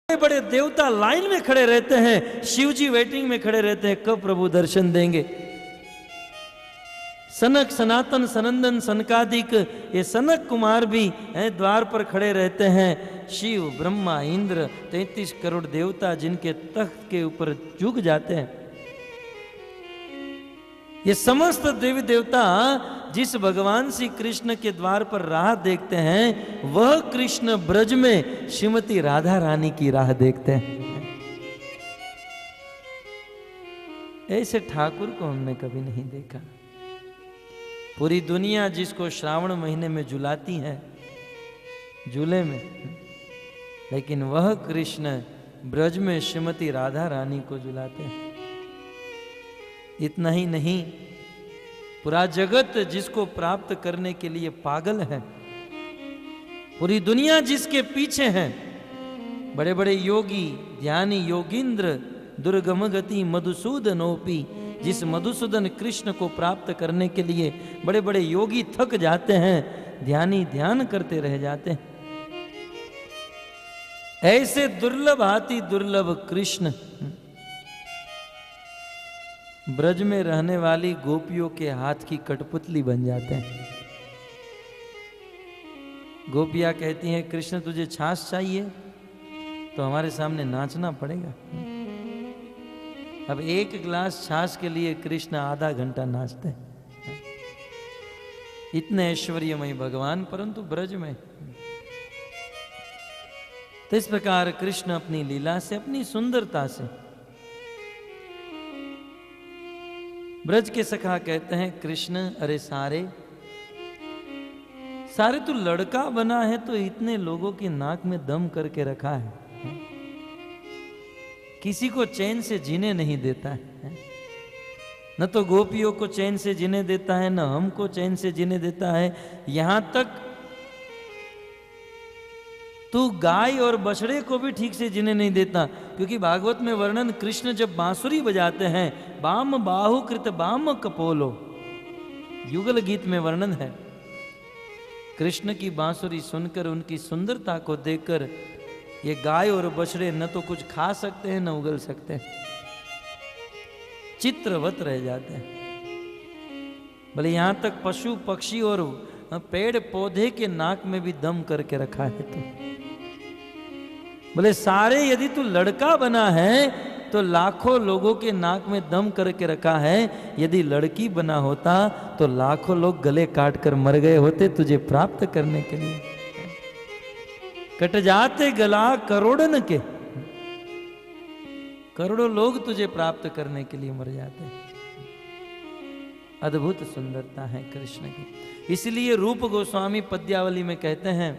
बड़े बड़े देवता लाइन में खड़े रहते हैं, शिव जी वेटिंग में खड़े रहते हैं, कब प्रभु दर्शन देंगे। सनक सनातन सनंदन सनकादिक ये सनक कुमार भी हैं, द्वार पर खड़े रहते हैं। शिव ब्रह्मा इंद्र 33 करोड़ देवता जिनके तख्त के ऊपर झुक जाते हैं। ये समस्त देवी देवता जिस भगवान श्री कृष्ण के द्वार पर राह देखते हैं, वह कृष्ण ब्रज में श्रीमती राधा रानी की राह देखते हैं। ऐसे ठाकुर को हमने कभी नहीं देखा। पूरी दुनिया जिसको श्रावण महीने में झुलाती है झूले में, लेकिन वह कृष्ण ब्रज में श्रीमती राधा रानी को झुलाते हैं। इतना ही नहीं, पूरा जगत जिसको प्राप्त करने के लिए पागल है, पूरी दुनिया जिसके पीछे है, बड़े बड़े योगी ध्यानी योगींद्र दुर्गम गति मधुसूदनोपी, जिस मधुसूदन कृष्ण को प्राप्त करने के लिए बड़े बड़े योगी थक जाते हैं, ध्यानी ध्यान करते रह जाते हैं। ऐसे दुर्लभ हाथी दुर्लभ कृष्ण ब्रज में रहने वाली गोपियों के हाथ की कठपुतली बन जाते हैं। गोपियां कहती हैं, कृष्ण तुझे छाछ चाहिए तो हमारे सामने नाचना पड़ेगा। अब एक गिलास छाछ के लिए कृष्ण आधा घंटा नाचते हैं। इतने ऐश्वर्यमय भगवान, परंतु ब्रज में। तो इस प्रकार कृष्ण अपनी लीला से, अपनी सुंदरता से, ब्रज के सखा कहते हैं, कृष्ण अरे सारे तू लड़का बना है तो इतने लोगों की नाक में दम करके रखा है, किसी को चैन से जीने नहीं देता है। न तो गोपियों को चैन से जीने देता है, न हमको चैन से जीने देता है। यहां तक तू गाय और बछड़े को भी ठीक से जीने नहीं देता, क्योंकि भागवत में वर्णन, कृष्ण जब बांसुरी बजाते हैं, बाम बाहु कृत बाम कपोलो, युगल गीत में वर्णन है। कृष्ण की बांसुरी सुनकर, उनकी सुंदरता को देखकर ये गाय और बछड़े न तो कुछ खा सकते हैं न उगल सकते हैं, चित्रवत रह जाते हैं। भले यहां तक पशु पक्षी और पेड़ पौधे के नाक में भी दम करके रखा है। तो बोले सारे, यदि तू लड़का बना है तो लाखों लोगों के नाक में दम करके रखा है। यदि लड़की बना होता तो लाखों लोग गले काट कर मर गए होते तुझे प्राप्त करने के लिए। कट जाते गला करोड़न के, करोड़ों लोग तुझे प्राप्त करने के लिए मर जाते। अद्भुत सुंदरता है कृष्ण की। इसलिए रूप गोस्वामी पद्यावली में कहते हैं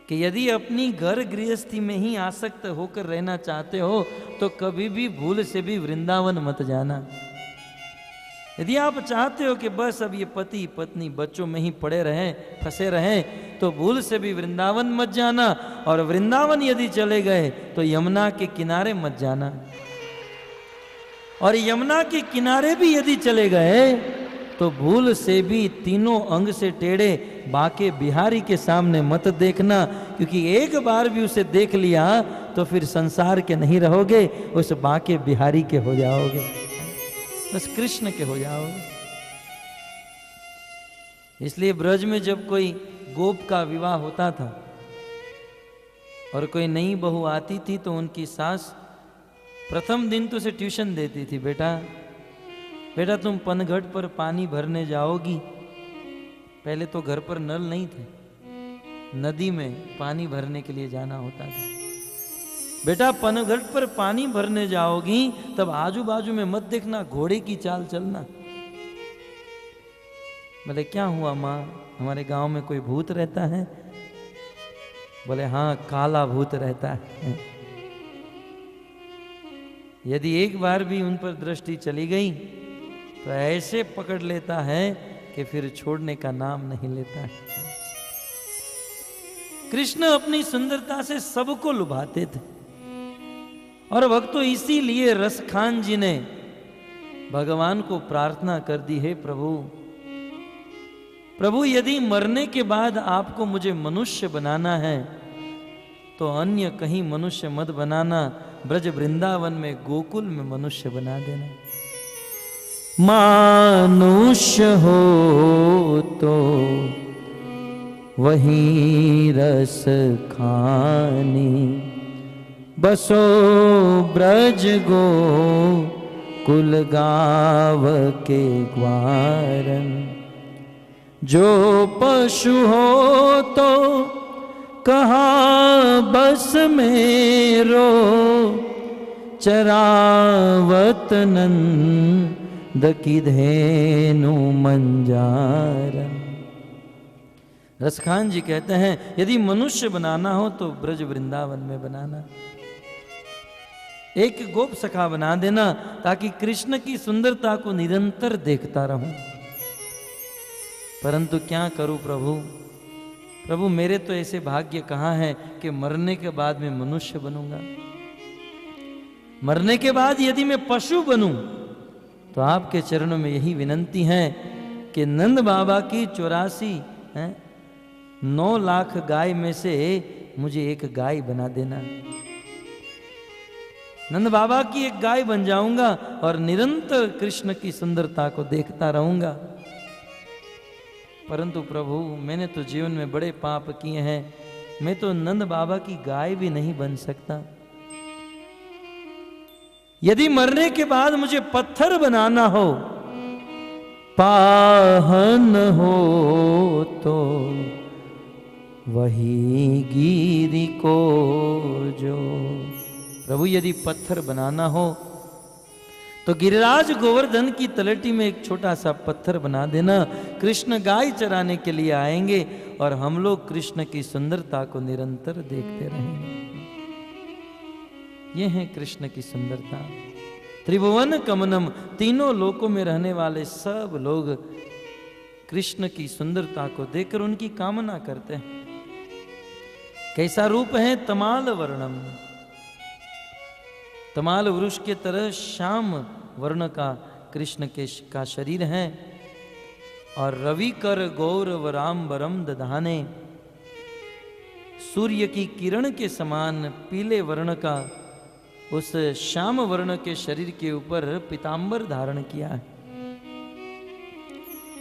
कि यदि अपनी घर गृहस्थी में ही आसक्त होकर रहना चाहते हो तो कभी भी भूल से भी वृंदावन मत जाना। यदि आप चाहते हो कि बस अब ये पति पत्नी बच्चों में ही पड़े रहें, फंसे रहें, तो भूल से भी वृंदावन मत जाना। और वृंदावन यदि चले गए तो यमुना के किनारे मत जाना। और यमुना के किनारे भी यदि चले गए तो भूल से भी तीनों अंग से टेढ़े बाके बिहारी के सामने मत देखना, क्योंकि एक बार भी उसे देख लिया तो फिर संसार के नहीं रहोगे, उस बाके बिहारी के हो जाओगे, बस कृष्ण के हो जाओगे। इसलिए ब्रज में जब कोई गोप का विवाह होता था और कोई नई बहू आती थी तो उनकी सास प्रथम दिन तो उसे ट्यूशन देती थी, बेटा बेटा तुम पनघट पर पानी भरने जाओगी। पहले तो घर पर नल नहीं थे, नदी में पानी भरने के लिए जाना होता था। बेटा पनघट पर पानी भरने जाओगी तब आजू बाजू में मत देखना, घोड़े की चाल चलना। बोले क्या हुआ माँ, हमारे गांव में कोई भूत रहता है? बोले हाँ, काला भूत रहता है। यदि एक बार भी उन पर दृष्टि चली गई तो ऐसे पकड़ लेता है कि फिर छोड़ने का नाम नहीं लेता है। कृष्ण अपनी सुंदरता से सबको लुभाते थे। और भक्तों, इसीलिए रसखान जी ने भगवान को प्रार्थना कर दी, है प्रभु यदि मरने के बाद आपको मुझे मनुष्य बनाना है तो अन्य कहीं मनुष्य मत बनाना, ब्रज वृंदावन में गोकुल में मनुष्य बना देना। मानुष्य हो तो वही रस खानी, बसो ब्रज गो कुल गाव के ग्वारन। जो पशु हो तो कहाँ बस मेरो, चरावत नंद की धेनु मंजारन। रसखान जी कहते हैं यदि मनुष्य बनाना हो तो ब्रज वृंदावन में बनाना, एक गोप सखा बना देना ताकि कृष्ण की सुंदरता को निरंतर देखता रहूं। परंतु क्या करूं प्रभु, प्रभु मेरे तो ऐसे भाग्य कहाँ है कि मरने के बाद मैं मनुष्य बनूंगा। मरने के बाद यदि मैं पशु बनूं तो आपके चरणों में यही विनंती है कि नंद बाबा की 9 लाख गाय में से मुझे एक गाय बना देना। नंद बाबा की एक गाय बन जाऊंगा और निरंतर कृष्ण की सुंदरता को देखता रहूंगा। परंतु प्रभु मैंने तो जीवन में बड़े पाप किए हैं, मैं तो नंद बाबा की गाय भी नहीं बन सकता। यदि मरने के बाद मुझे पत्थर बनाना हो, पाहन हो तो वही गिरी को जो। प्रभु यदि पत्थर बनाना हो तो गिरिराज गोवर्धन की तलटी में एक छोटा सा पत्थर बना देना। कृष्ण गाय चराने के लिए आएंगे और हम लोग कृष्ण की सुंदरता को निरंतर देखते रहेंगे। ये है कृष्ण की सुंदरता। त्रिभुवन कमनम, तीनों लोकों में रहने वाले सब लोग कृष्ण की सुंदरता को देखकर उनकी कामना करते हैं। कैसा रूप है तमाल वर्णम, तमाल वृक्ष के तरह श्याम वर्ण का कृष्ण का शरीर है। और रवि कर गौरव राम बरम दधाने, सूर्य की किरण के समान पीले वर्ण का उस श्याम वर्ण के शरीर के ऊपर पीतांबर धारण किया है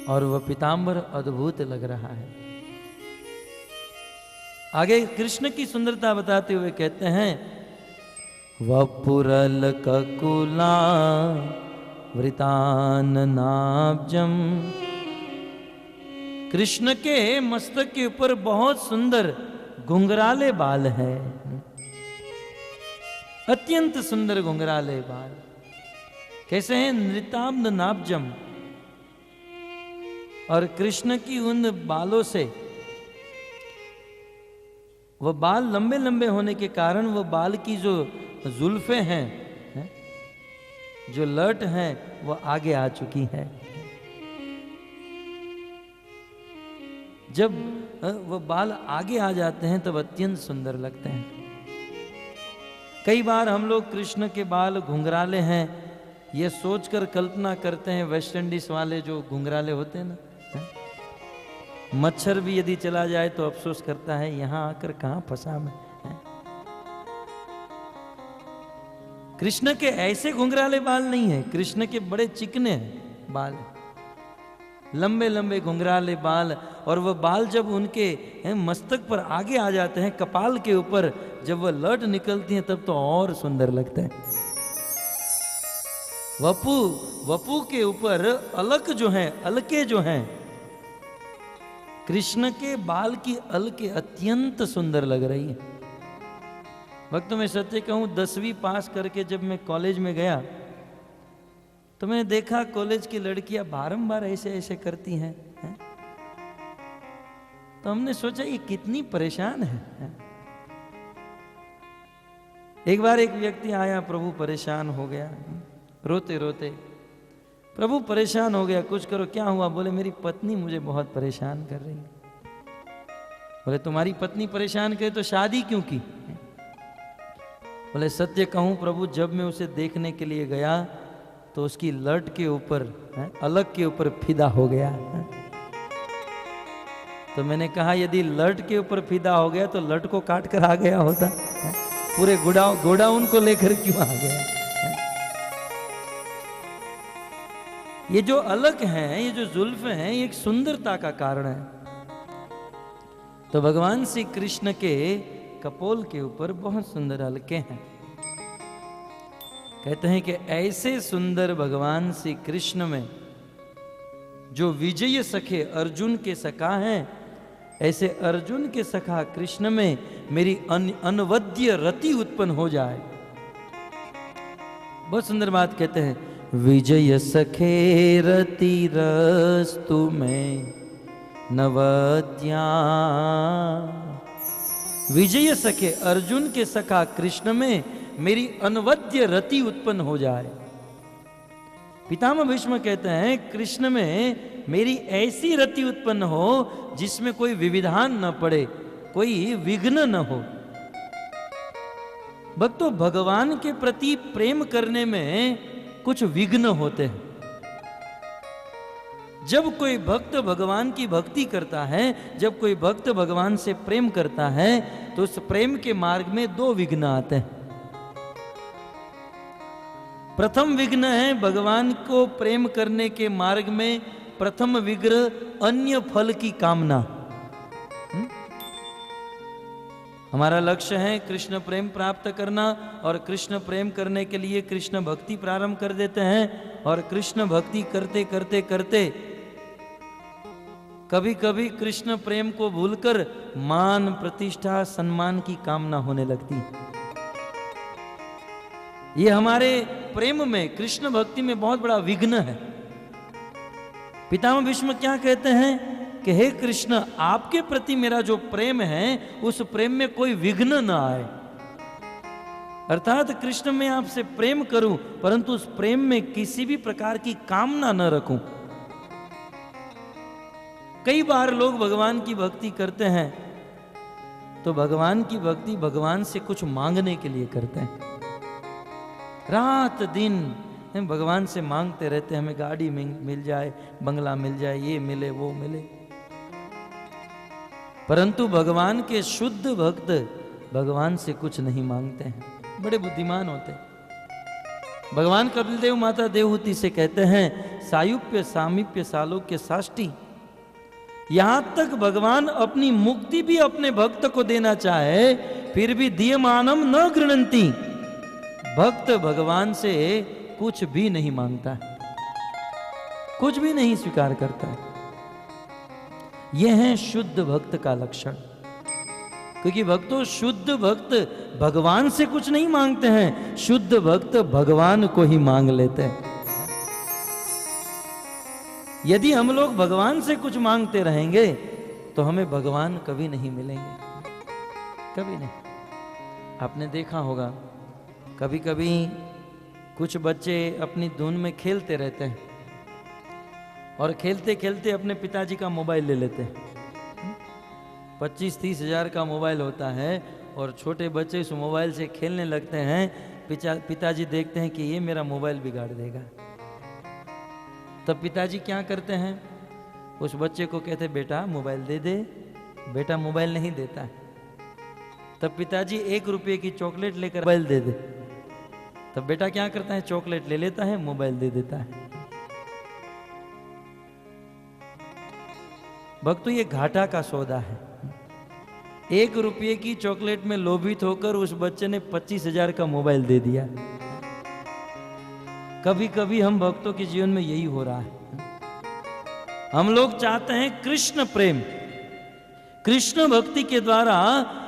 और वह पीतांबर अद्भुत लग रहा है। आगे कृष्ण की सुंदरता बताते हुए कहते हैं वपुरल ककुला वृतान नाब्जम। कृष्ण के मस्तक के ऊपर बहुत सुंदर घुंघराले बाल है, अत्यंत सुंदर घुंघराले बाल। कैसे हैं? नृताम्न नाब्जम। और कृष्ण की उन बालों से, वह बाल लंबे लंबे होने के कारण वह बाल की जो जुल्फे हैं, जो लट हैं, वह आगे आ चुकी है। जब वह बाल आगे आ जाते हैं तब अत्यंत सुंदर लगते हैं। कई बार हम लोग कृष्ण के बाल घुंघराले हैं ये सोचकर कल्पना करते हैं, वेस्ट इंडीज वाले जो घुंघराले होते हैं ना, मच्छर भी यदि चला जाए तो अफसोस करता है यहां आकर कहां फंसा मैं। कृष्ण के ऐसे घुंघराले बाल नहीं है, कृष्ण के बड़े चिकने हैं बाल, लंबे लंबे घुंघराले बाल। और वह बाल जब उनके मस्तक पर आगे आ जाते हैं, कपाल के ऊपर जब वह लट निकलती हैं तब तो और सुंदर लगते हैं। वपु के ऊपर अलक जो हैं, अलके जो हैं, कृष्ण के बाल की अलके अत्यंत सुंदर लग रही है। वक्त में सत्य कहूं, 10वीं पास करके जब मैं कॉलेज में गया तो मैंने देखा कॉलेज की लड़कियां बारंबार ऐसे ऐसे करती हैं, तो हमने सोचा ये कितनी परेशान है। एक बार एक व्यक्ति आया, प्रभु परेशान हो गया, रोते रोते प्रभु परेशान हो गया, कुछ करो। क्या हुआ? बोले मेरी पत्नी मुझे बहुत परेशान कर रही है। बोले तुम्हारी पत्नी परेशान करे तो शादी क्यों की? बोले सत्य कहूं प्रभु, जब मैं उसे देखने के लिए गया तो उसकी लट के ऊपर, अलग के ऊपर फिदा हो गया। तो मैंने कहा यदि लट के ऊपर फिदा हो गया तो लट को काट कर आ गया होता, पूरे गोडाउन को लेकर क्यों आ गया? ये जो अलग हैं, ये जो जुल्फ हैं, ये एक सुंदरता का कारण है। तो भगवान श्री कृष्ण के कपोल के ऊपर बहुत सुंदर अलके हैं। कहते हैं कि ऐसे सुंदर भगवान श्री कृष्ण में जो विजय सखे अर्जुन के सखा हैं, ऐसे अर्जुन के सखा कृष्ण में मेरी अनवद्य रति उत्पन्न हो जाए। बहुत सुंदर बात कहते हैं, विजय सखे रति रस्तु में नवद्या। विजय सखे अर्जुन के सखा कृष्ण में मेरी अनवद्य रति उत्पन्न हो जाए। पितामह भीष्म कहते हैं कृष्ण में मेरी ऐसी रति उत्पन्न हो जिसमें कोई विविधान न पड़े, कोई विघ्न न हो। भक्तों, भगवान के प्रति प्रेम करने में कुछ विघ्न होते हैं। जब कोई भक्त भगवान की भक्ति करता है, जब कोई भक्त भगवान से प्रेम करता है, तो उस प्रेम के मार्ग में दो विघ्न आते हैं। प्रथम विघ्न है भगवान को प्रेम करने के मार्ग में प्रथम विघ्न अन्य फल की कामना। हमारा लक्ष्य है कृष्ण प्रेम प्राप्त करना, और कृष्ण प्रेम करने के लिए कृष्ण भक्ति प्रारंभ कर देते हैं, और कृष्ण भक्ति करते करते करते कभी कभी कृष्ण प्रेम को भूलकर मान प्रतिष्ठा सम्मान की कामना होने लगती है। ये हमारे प्रेम में, कृष्ण भक्ति में बहुत बड़ा विघ्न है। पितामह भीष्म क्या कहते हैं कि हे कृष्ण, आपके प्रति मेरा जो प्रेम है उस प्रेम में कोई विघ्न न आए। अर्थात कृष्ण मैं आपसे प्रेम करूं, परंतु उस प्रेम में किसी भी प्रकार की कामना न रखूं। कई बार लोग भगवान की भक्ति करते हैं तो भगवान की भक्ति भगवान से कुछ मांगने के लिए करते हैं। रात दिन हम भगवान से मांगते रहते हैं, हमें गाड़ी मिल जाए, बंगला मिल जाए, ये मिले वो मिले। परंतु भगवान के शुद्ध भक्त भगवान से कुछ नहीं मांगते हैं, बड़े बुद्धिमान होते हैं। भगवान कपिलदेव माता देवहूति से कहते हैं, सायुप्य सामीप्य सालोक्य साष्टी। यहां तक भगवान अपनी मुक्ति भी अपने भक्त को देना चाहे फिर भी दीयमानम न गृणंती। भक्त भगवान से कुछ भी नहीं मांगता, कुछ भी नहीं स्वीकार करता। यह है शुद्ध भक्त का लक्षण। क्योंकि भक्तों, शुद्ध भक्त भगवान से कुछ नहीं मांगते हैं, शुद्ध भक्त भगवान को ही मांग लेते हैं। यदि हम लोग भगवान से कुछ मांगते रहेंगे तो हमें भगवान कभी नहीं मिलेंगे, कभी नहीं। आपने देखा होगा कभी कभी कुछ बच्चे अपनी धुन में खेलते रहते हैं और खेलते खेलते अपने पिताजी का मोबाइल ले लेते हैं। 25-30 हजार का मोबाइल होता है और छोटे बच्चे उस मोबाइल से खेलने लगते हैं। पिताजी देखते हैं कि ये मेरा मोबाइल बिगाड़ देगा। तब पिताजी क्या करते हैं, उस बच्चे को कहते बेटा मोबाइल दे दे। बेटा मोबाइल नहीं देता है। तब पिताजी 1 रुपये की चॉकलेट लेकर मोबाइल दे दे। तब बेटा क्या करता है, चॉकलेट ले लेता है, मोबाइल दे देता है। भक्तों, ये घाटा का सौदा है। 1 रुपये की चॉकलेट में लोभित होकर उस बच्चे ने 25 हजार का मोबाइल दे दिया। कभी कभी हम भक्तों के जीवन में यही हो रहा है। हम लोग चाहते हैं कृष्ण प्रेम, कृष्ण भक्ति के द्वारा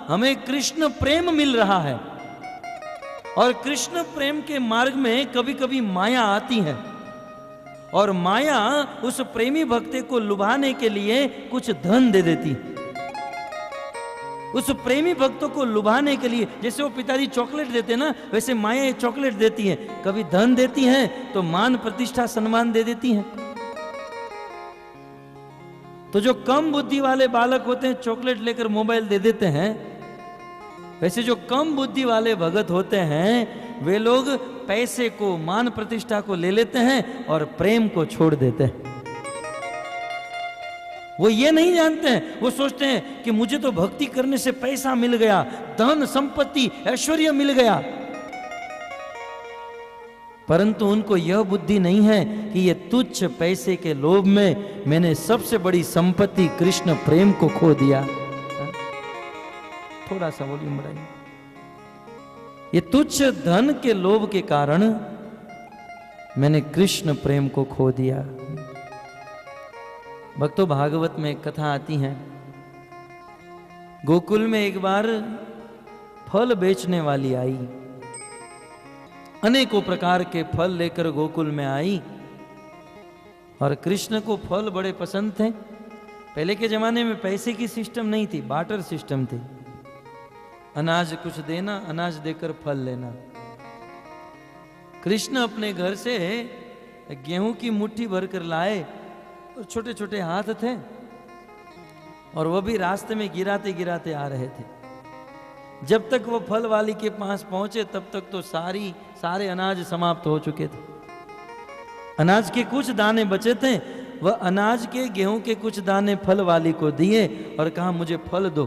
हमें कृष्ण प्रेम मिल रहा है, और कृष्ण प्रेम के मार्ग में कभी कभी माया आती है, और माया उस प्रेमी भक्ति को लुभाने के लिए कुछ धन दे देती है। उस प्रेमी भक्तों को लुभाने के लिए, जैसे वो पिताजी चॉकलेट देते ना, वैसे माया चॉकलेट देती है। कभी धन देती है तो मान प्रतिष्ठा सम्मान दे देती है। तो जो कम बुद्धि वाले बालक होते हैं चॉकलेट लेकर मोबाइल दे देते हैं, वैसे जो कम बुद्धि वाले भगत होते हैं वे लोग पैसे को, मान प्रतिष्ठा को ले लेते हैं और प्रेम को छोड़ देते हैं। वो ये नहीं जानते हैं, वो सोचते हैं कि मुझे तो भक्ति करने से पैसा मिल गया, धन संपत्ति ऐश्वर्य मिल गया, परंतु उनको यह बुद्धि नहीं है कि ये तुच्छ पैसे के लोभ में मैंने सबसे बड़ी संपत्ति कृष्ण प्रेम को खो दिया। थोड़ा सा वॉल्यूम बढ़ाइए। ये तुच्छ धन के लोभ के कारण मैंने कृष्ण प्रेम को खो दिया। भक्तों, भागवत में एक कथा आती है। गोकुल में एक बार फल बेचने वाली आई, अनेकों प्रकार के फल लेकर गोकुल में आई, और कृष्ण को फल बड़े पसंद थे। पहले के जमाने में पैसे की सिस्टम नहीं थी, बार्टर सिस्टम थी। अनाज कुछ देना, अनाज देकर फल लेना। कृष्ण अपने घर से गेहूं की मुट्ठी भरकर लाए, और छोटे छोटे हाथ थे, और वह भी रास्ते में गिराते गिराते आ रहे थे। जब तक वो फल वाली के पास पहुंचे तब तक तो सारे अनाज समाप्त हो चुके थे। अनाज के कुछ दाने बचे थे, वह अनाज के गेहूं के कुछ दाने फल वाली को दिए और कहा मुझे फल दो।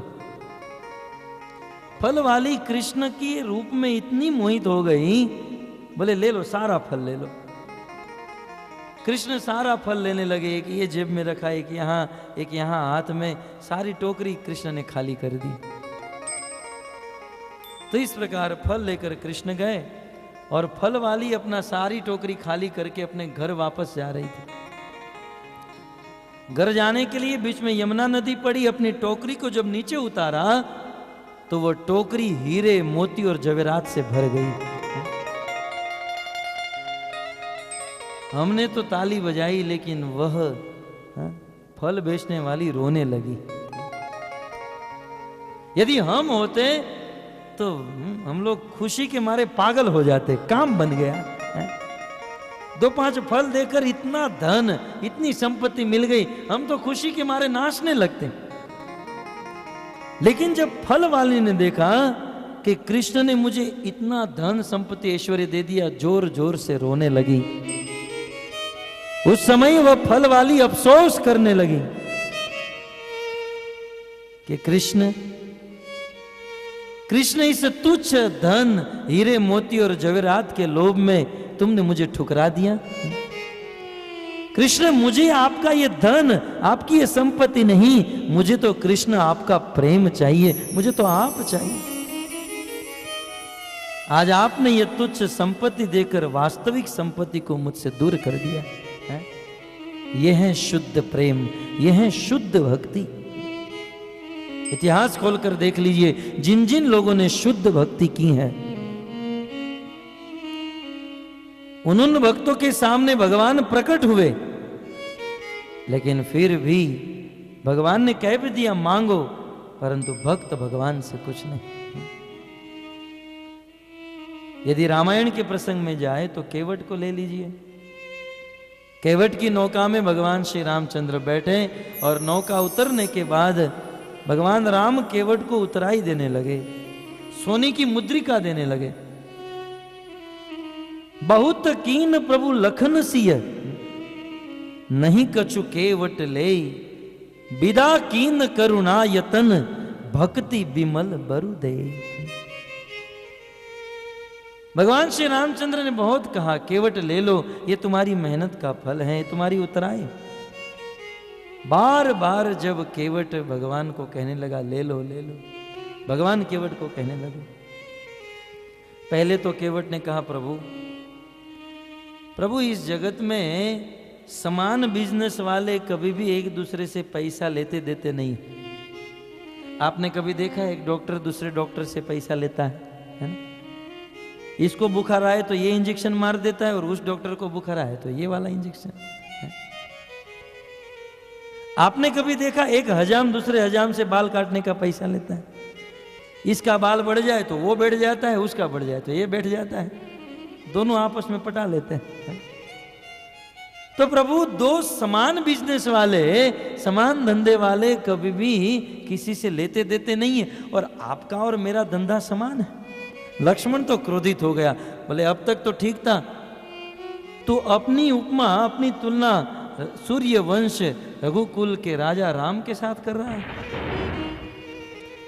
फल वाली कृष्ण के रूप में इतनी मोहित हो गई, बोले ले लो, सारा फल ले लो। कृष्ण सारा फल लेने लगे, एक ये जेब में रखा, एक यहाँ हाथ में, सारी टोकरी कृष्ण ने खाली कर दी। तो इस प्रकार फल लेकर कृष्ण गए, और फल वाली अपना सारी टोकरी खाली करके अपने घर वापस जा रही थी। घर जाने के लिए बीच में यमुना नदी पड़ी। अपनी टोकरी को जब नीचे उतारा तो वो टोकरी हीरे, मोती और जवेरात से भर गई। हमने तो ताली बजाई, लेकिन वह फल बेचने वाली रोने लगी। यदि हम होते तो हम लोग खुशी के मारे पागल हो जाते, काम बन गया। 2-5 फल देकर इतना धन, इतनी संपत्ति मिल गई, हम तो खुशी के मारे नाचने लगते। लेकिन जब फल वाले ने देखा कि कृष्ण ने मुझे इतना धन संपत्ति ऐश्वर्य दे दिया, जोर जोर से रोने लगी। उस समय वह फल वाली अफसोस करने लगी कि कृष्ण इस तुच्छ धन, हीरे मोती और जवेरात के लोभ में तुमने मुझे ठुकरा दिया। कृष्ण, मुझे आपका ये धन, आपकी ये संपत्ति नहीं, मुझे तो कृष्ण आपका प्रेम चाहिए, मुझे तो आप चाहिए। आज आपने ये तुच्छ संपत्ति देकर वास्तविक संपत्ति को मुझसे दूर कर दिया है। यह है शुद्ध प्रेम, यह है शुद्ध भक्ति। इतिहास खोलकर देख लीजिए, जिन जिन लोगों ने शुद्ध भक्ति की है, उन भक्तों के सामने भगवान प्रकट हुए, लेकिन फिर भी भगवान ने कह भी दिया मांगो, परंतु भक्त भगवान से कुछ नहीं। यदि रामायण के प्रसंग में जाए तो केवट को ले लीजिए। केवट की नौका में भगवान श्री रामचंद्र बैठे, और नौका उतरने के बाद भगवान राम केवट को उतराई देने लगे, सोने की मुद्रिका देने लगे। बहुत कीन प्रभु लखन सिय, नहीं कछु केवट ले, विदा कीन करुणा यतन, भक्ति बिमल बरु दे। भगवान श्री रामचंद्र ने बहुत कहा, केवट ले लो, ये तुम्हारी मेहनत का फल है, तुम्हारी उतराई। बार बार जब केवट भगवान को कहने लगा ले लो ले लो, भगवान केवट को कहने लगे। पहले तो केवट ने कहा प्रभु इस जगत में समान बिजनेस वाले कभी भी एक दूसरे से पैसा लेते देते नहीं। आपने कभी देखा एक डॉक्टर दूसरे डॉक्टर से पैसा लेता है ना? इसको बुखार आए तो ये इंजेक्शन मार देता है, और उस डॉक्टर को बुखार आए तो ये वाला इंजेक्शन। आपने कभी देखा एक हजाम दूसरे हजाम से बाल काटने का पैसा लेता है? इसका बाल बढ़ जाए तो वो बैठ जाता है, उसका बढ़ जाए तो ये बैठ जाता है, दोनों आपस में पटा लेते हैं। तो प्रभु, दो समान बिजनेस वाले, समान धंधे वाले कभी भी किसी से लेते देते नहीं है, और आपका और मेरा धंधा समान है। लक्ष्मण तो क्रोधित हो गया, बोले अब तक तो ठीक था, तो अपनी उपमा, अपनी तुलना सूर्य वंश रघुकुल के राजा राम के साथ कर रहा है।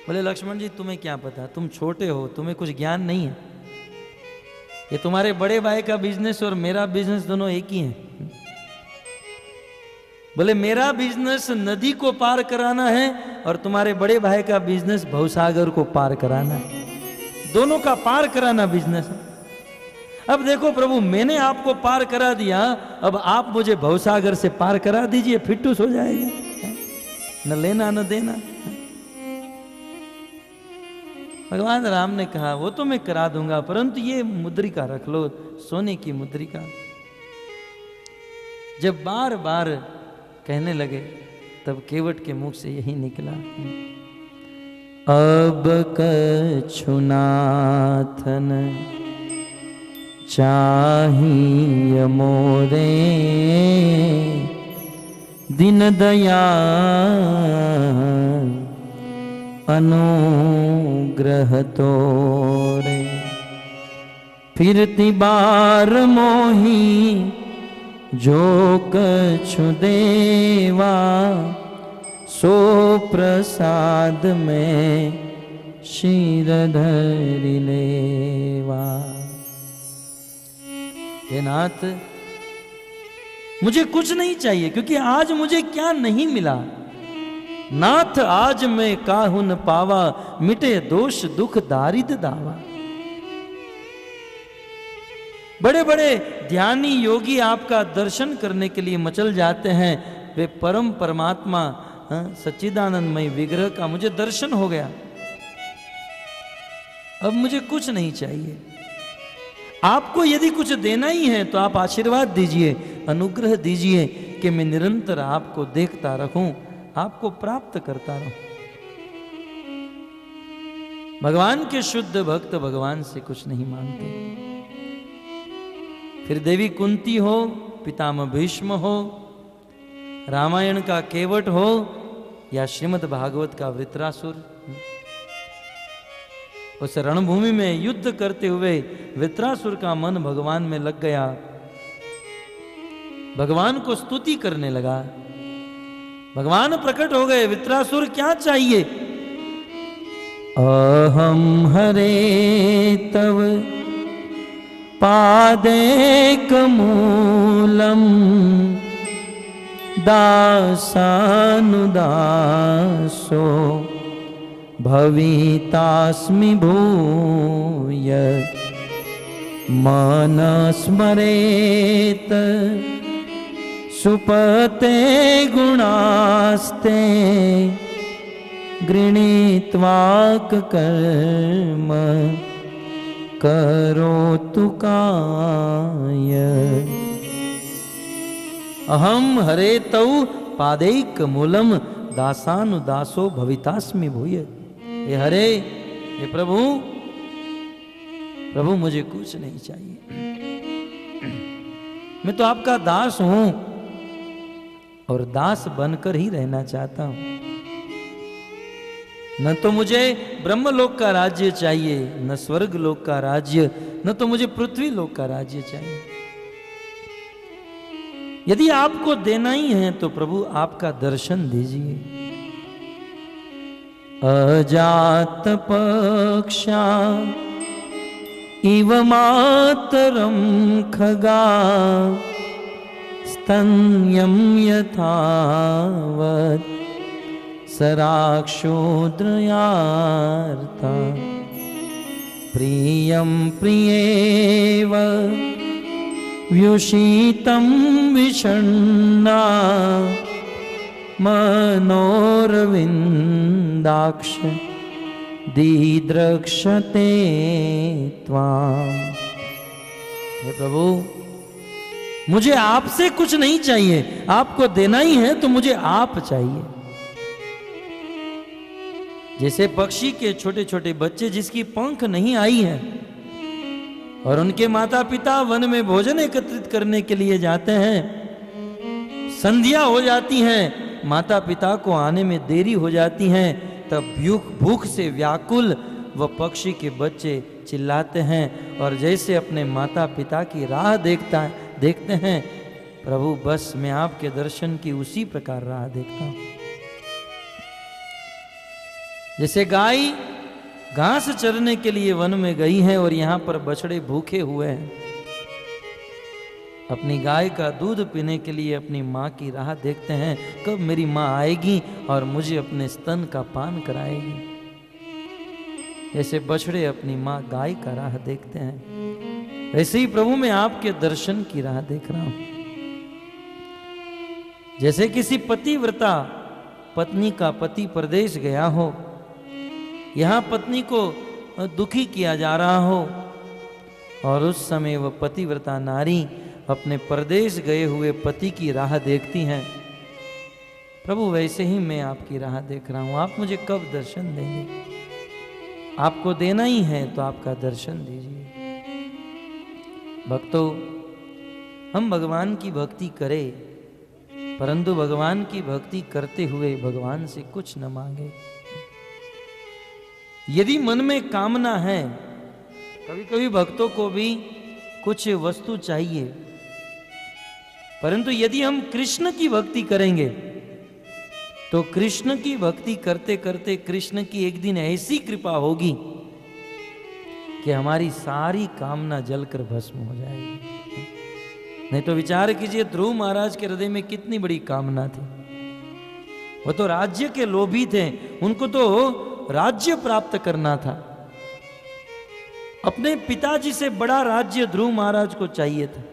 बोले लक्ष्मण जी तुम्हें क्या पता, तुम छोटे हो, तुम्हें कुछ ज्ञान नहीं है। ये तुम्हारे बड़े भाई का बिजनेस और मेरा बिजनेस दोनों एक ही है। बोले मेरा बिजनेस नदी को पार कराना है और तुम्हारे बड़े भाई का बिजनेस भवसागर को पार कराना है, दोनों का पार कराना बिजनेस है। अब देखो प्रभु, मैंने आपको पार करा दिया, अब आप मुझे भवसागर से पार करा दीजिए, फिटूस हो जाएगा, न लेना न देना। भगवान राम ने कहा वो तो मैं करा दूंगा, परंतु ये मुद्रिका रख लो, सोने की मुद्रिका। जब बार बार कहने लगे तब केवट के मुख से यही निकला, अब कछु नाथन चाहिए मोरे, दिन दयाल अनुग्रह तोरे। फिरती बार मोही जो कछु देवा, सो प्रसाद में शीर धरि लेवा। हे नाथ, मुझे कुछ नहीं चाहिए, क्योंकि आज मुझे क्या नहीं मिला। नाथ आज मैं काहू न पावा, मिटे दोष दुख दारिद दावा। बड़े बड़े ध्यानी योगी आपका दर्शन करने के लिए मचल जाते हैं, वे परम परमात्मा सच्चिदानंदमय विग्रह का मुझे दर्शन हो गया। अब मुझे कुछ नहीं चाहिए। आपको यदि कुछ देना ही है तो आप आशीर्वाद दीजिए, अनुग्रह दीजिए कि मैं निरंतर आपको देखता रहूं, आपको प्राप्त करता रहूं। भगवान के शुद्ध भक्त भगवान से कुछ नहीं मांगते। फिर देवी कुंती हो, पितामह भीष्म हो, रामायण का केवट हो या श्रीमद् भागवत का वृत्रासुर, उस रणभूमि में युद्ध करते हुए वृत्रासुर का मन भगवान में लग गया, भगवान को स्तुति करने लगा। भगवान प्रकट हो गए, वृत्रासुर क्या चाहिए? अहम हरे तव पादेक मूलम, दासानुदासो भवितास्मि भूय, मन स्मरेत सुपते गुणास्ते, गृणीत्वाक कर्म करोतु काय। अहम हरे तौ पादैक मूलम, दासानुदासो भवितास्मि भूय। हे हरे, हे प्रभु, प्रभु मुझे कुछ नहीं चाहिए, मैं तो आपका दास हूं और दास बनकर ही रहना चाहता हूं। न तो मुझे ब्रह्मलोक का राज्य चाहिए, न स्वर्ग लोक का राज्य, न तो मुझे पृथ्वी लोक का राज्य चाहिए। यदि आपको देना ही है तो प्रभु आपका दर्शन दीजिए। अजात पक्षा इव मातरम खगा, स्तन्यं यथावत् सराक्षोद्रयार्ता, प्रियं प्रियेव व्युषितं विषण्णा, मनोरविन्दाक्ष दिद्रक्षते त्वाम्। हे प्रभु, मुझे आपसे कुछ नहीं चाहिए, आपको देना ही है तो मुझे आप चाहिए। जैसे पक्षी के छोटे छोटे बच्चे जिसकी पंख नहीं आई है और उनके माता पिता वन में भोजन एकत्रित करने के लिए जाते हैं, संध्या हो जाती है, माता पिता को आने में देरी हो जाती है, तब भूख से व्याकुल वह पक्षी के बच्चे चिल्लाते हैं और जैसे अपने माता पिता की राह देखते हैं, प्रभु बस मैं आपके दर्शन की उसी प्रकार राह देखता हूं। जैसे गाय घास चरने के लिए वन में गई है और यहां पर बछड़े भूखे हुए हैं, अपनी गाय का दूध पीने के लिए अपनी माँ की राह देखते हैं, कब मेरी माँ आएगी और मुझे अपने स्तन का पान कराएगी। ऐसे बछड़े अपनी माँ गाय का राह देखते हैं, वैसे ही प्रभु मैं आपके दर्शन की राह देख रहा हूं। जैसे किसी पतिव्रता पत्नी का पति परदेश गया हो, यहां पत्नी को दुखी किया जा रहा हो और उस समय वह पतिव्रता नारी अपने परदेश गए हुए पति की राह देखती हैं, प्रभु वैसे ही मैं आपकी राह देख रहा हूं। आप मुझे कब दर्शन देंगे? आपको देना ही है तो आपका दर्शन दीजिए। भक्तों, हम भगवान की भक्ति करें, परंतु भगवान की भक्ति करते हुए भगवान से कुछ न मांगे। यदि मन में कामना है, कभी कभी भक्तों को भी कुछ वस्तु चाहिए, परंतु यदि हम कृष्ण की भक्ति करेंगे तो कृष्ण की भक्ति करते करते कृष्ण की एक दिन ऐसी कृपा होगी कि हमारी सारी कामना जलकर भस्म हो जाएगी। नहीं तो विचार कीजिए, ध्रुव महाराज के हृदय में कितनी बड़ी कामना थी। वो तो राज्य के लोभी थे, उनको तो राज्य प्राप्त करना था। अपने पिताजी से बड़ा राज्य ध्रुव महाराज को चाहिए था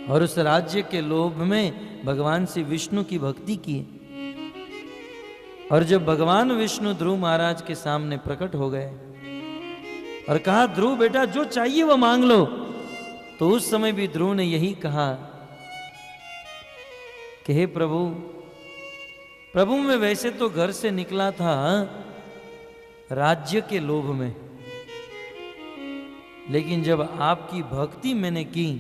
और उस राज्य के लोभ में भगवान से विष्णु की भक्ति की। और जब भगवान विष्णु ध्रुव महाराज के सामने प्रकट हो गए और कहा, ध्रुव बेटा जो चाहिए वो मांग लो, तो उस समय भी ध्रुव ने यही कहा कि हे प्रभु, प्रभु मैं वैसे तो घर से निकला था राज्य के लोभ में, लेकिन जब आपकी भक्ति मैंने की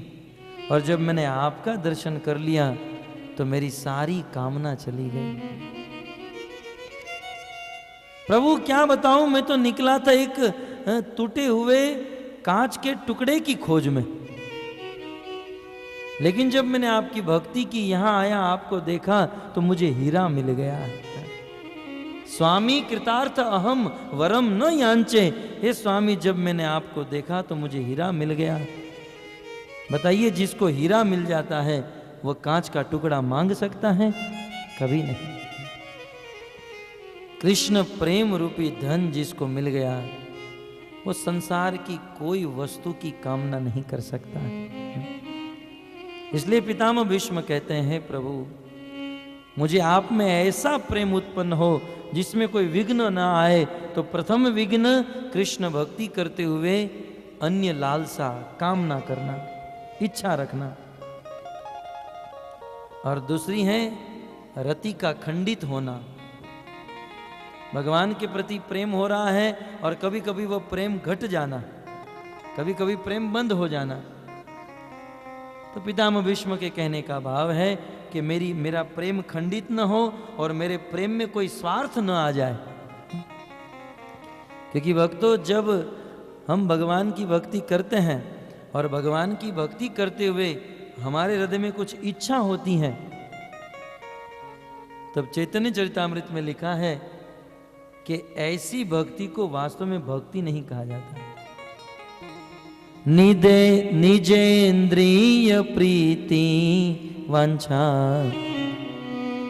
और जब मैंने आपका दर्शन कर लिया तो मेरी सारी कामना चली गई। प्रभु क्या बताऊं, मैं तो निकला था एक टूटे हुए कांच के टुकड़े की खोज में, लेकिन जब मैंने आपकी भक्ति की, यहां आया, आपको देखा तो मुझे हीरा मिल गया। स्वामी कृतार्थ अहम वरम न यांचे, हे स्वामी जब मैंने आपको देखा तो मुझे हीरा मिल गया। बताइए, जिसको हीरा मिल जाता है वह कांच का टुकड़ा मांग सकता है? कभी नहीं। कृष्ण प्रेम रूपी धन जिसको मिल गया वो संसार की कोई वस्तु की कामना नहीं कर सकता है। इसलिए पितामह भीष्म कहते हैं, प्रभु मुझे आप में ऐसा प्रेम उत्पन्न हो जिसमें कोई विघ्न ना आए। तो प्रथम विघ्न कृष्ण भक्ति करते हुए अन्य लालसा, कामना करना, इच्छा रखना, और दूसरी है रति का खंडित होना। भगवान के प्रति प्रेम हो रहा है और कभी कभी वो प्रेम घट जाना, कभी कभी प्रेम बंद हो जाना। तो पितामह भीष्म के कहने का भाव है कि मेरा प्रेम खंडित न हो और मेरे प्रेम में कोई स्वार्थ न आ जाए। क्योंकि भक्तों, जब हम भगवान की भक्ति करते हैं और भगवान की भक्ति करते हुए हमारे हृदय में कुछ इच्छा होती है, तब चैतन्य चरितामृत में लिखा है कि ऐसी भक्ति को वास्तव में भक्ति नहीं कहा जाता। निजेंद्रिय प्रीति वांछा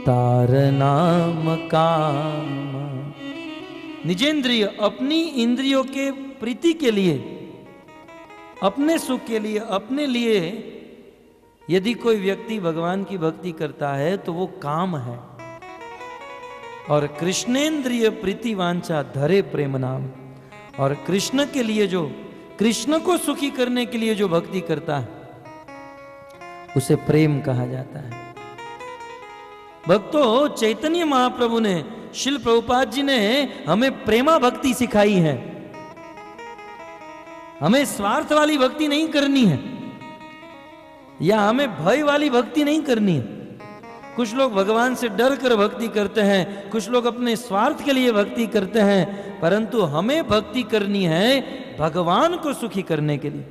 तार नाम काम। निजेंद्रिय, अपनी इंद्रियों के प्रीति के लिए, अपने सुख के लिए, अपने लिए यदि कोई व्यक्ति भगवान की भक्ति करता है तो वो काम है। और कृष्णेंद्रिय प्रीति वांछा धरे प्रेम नाम। और कृष्ण के लिए, जो कृष्ण को सुखी करने के लिए जो भक्ति करता है उसे प्रेम कहा जाता है। भक्तों, चैतन्य महाप्रभु ने, श्रील प्रभुपाद जी ने हमें प्रेमा भक्ति सिखाई है। हमें स्वार्थ वाली भक्ति नहीं करनी है या हमें भय वाली भक्ति नहीं करनी है। कुछ लोग भगवान से डर कर भक्ति करते हैं, कुछ लोग अपने स्वार्थ के लिए भक्ति करते हैं, परंतु हमें भक्ति करनी है भगवान को सुखी करने के लिए।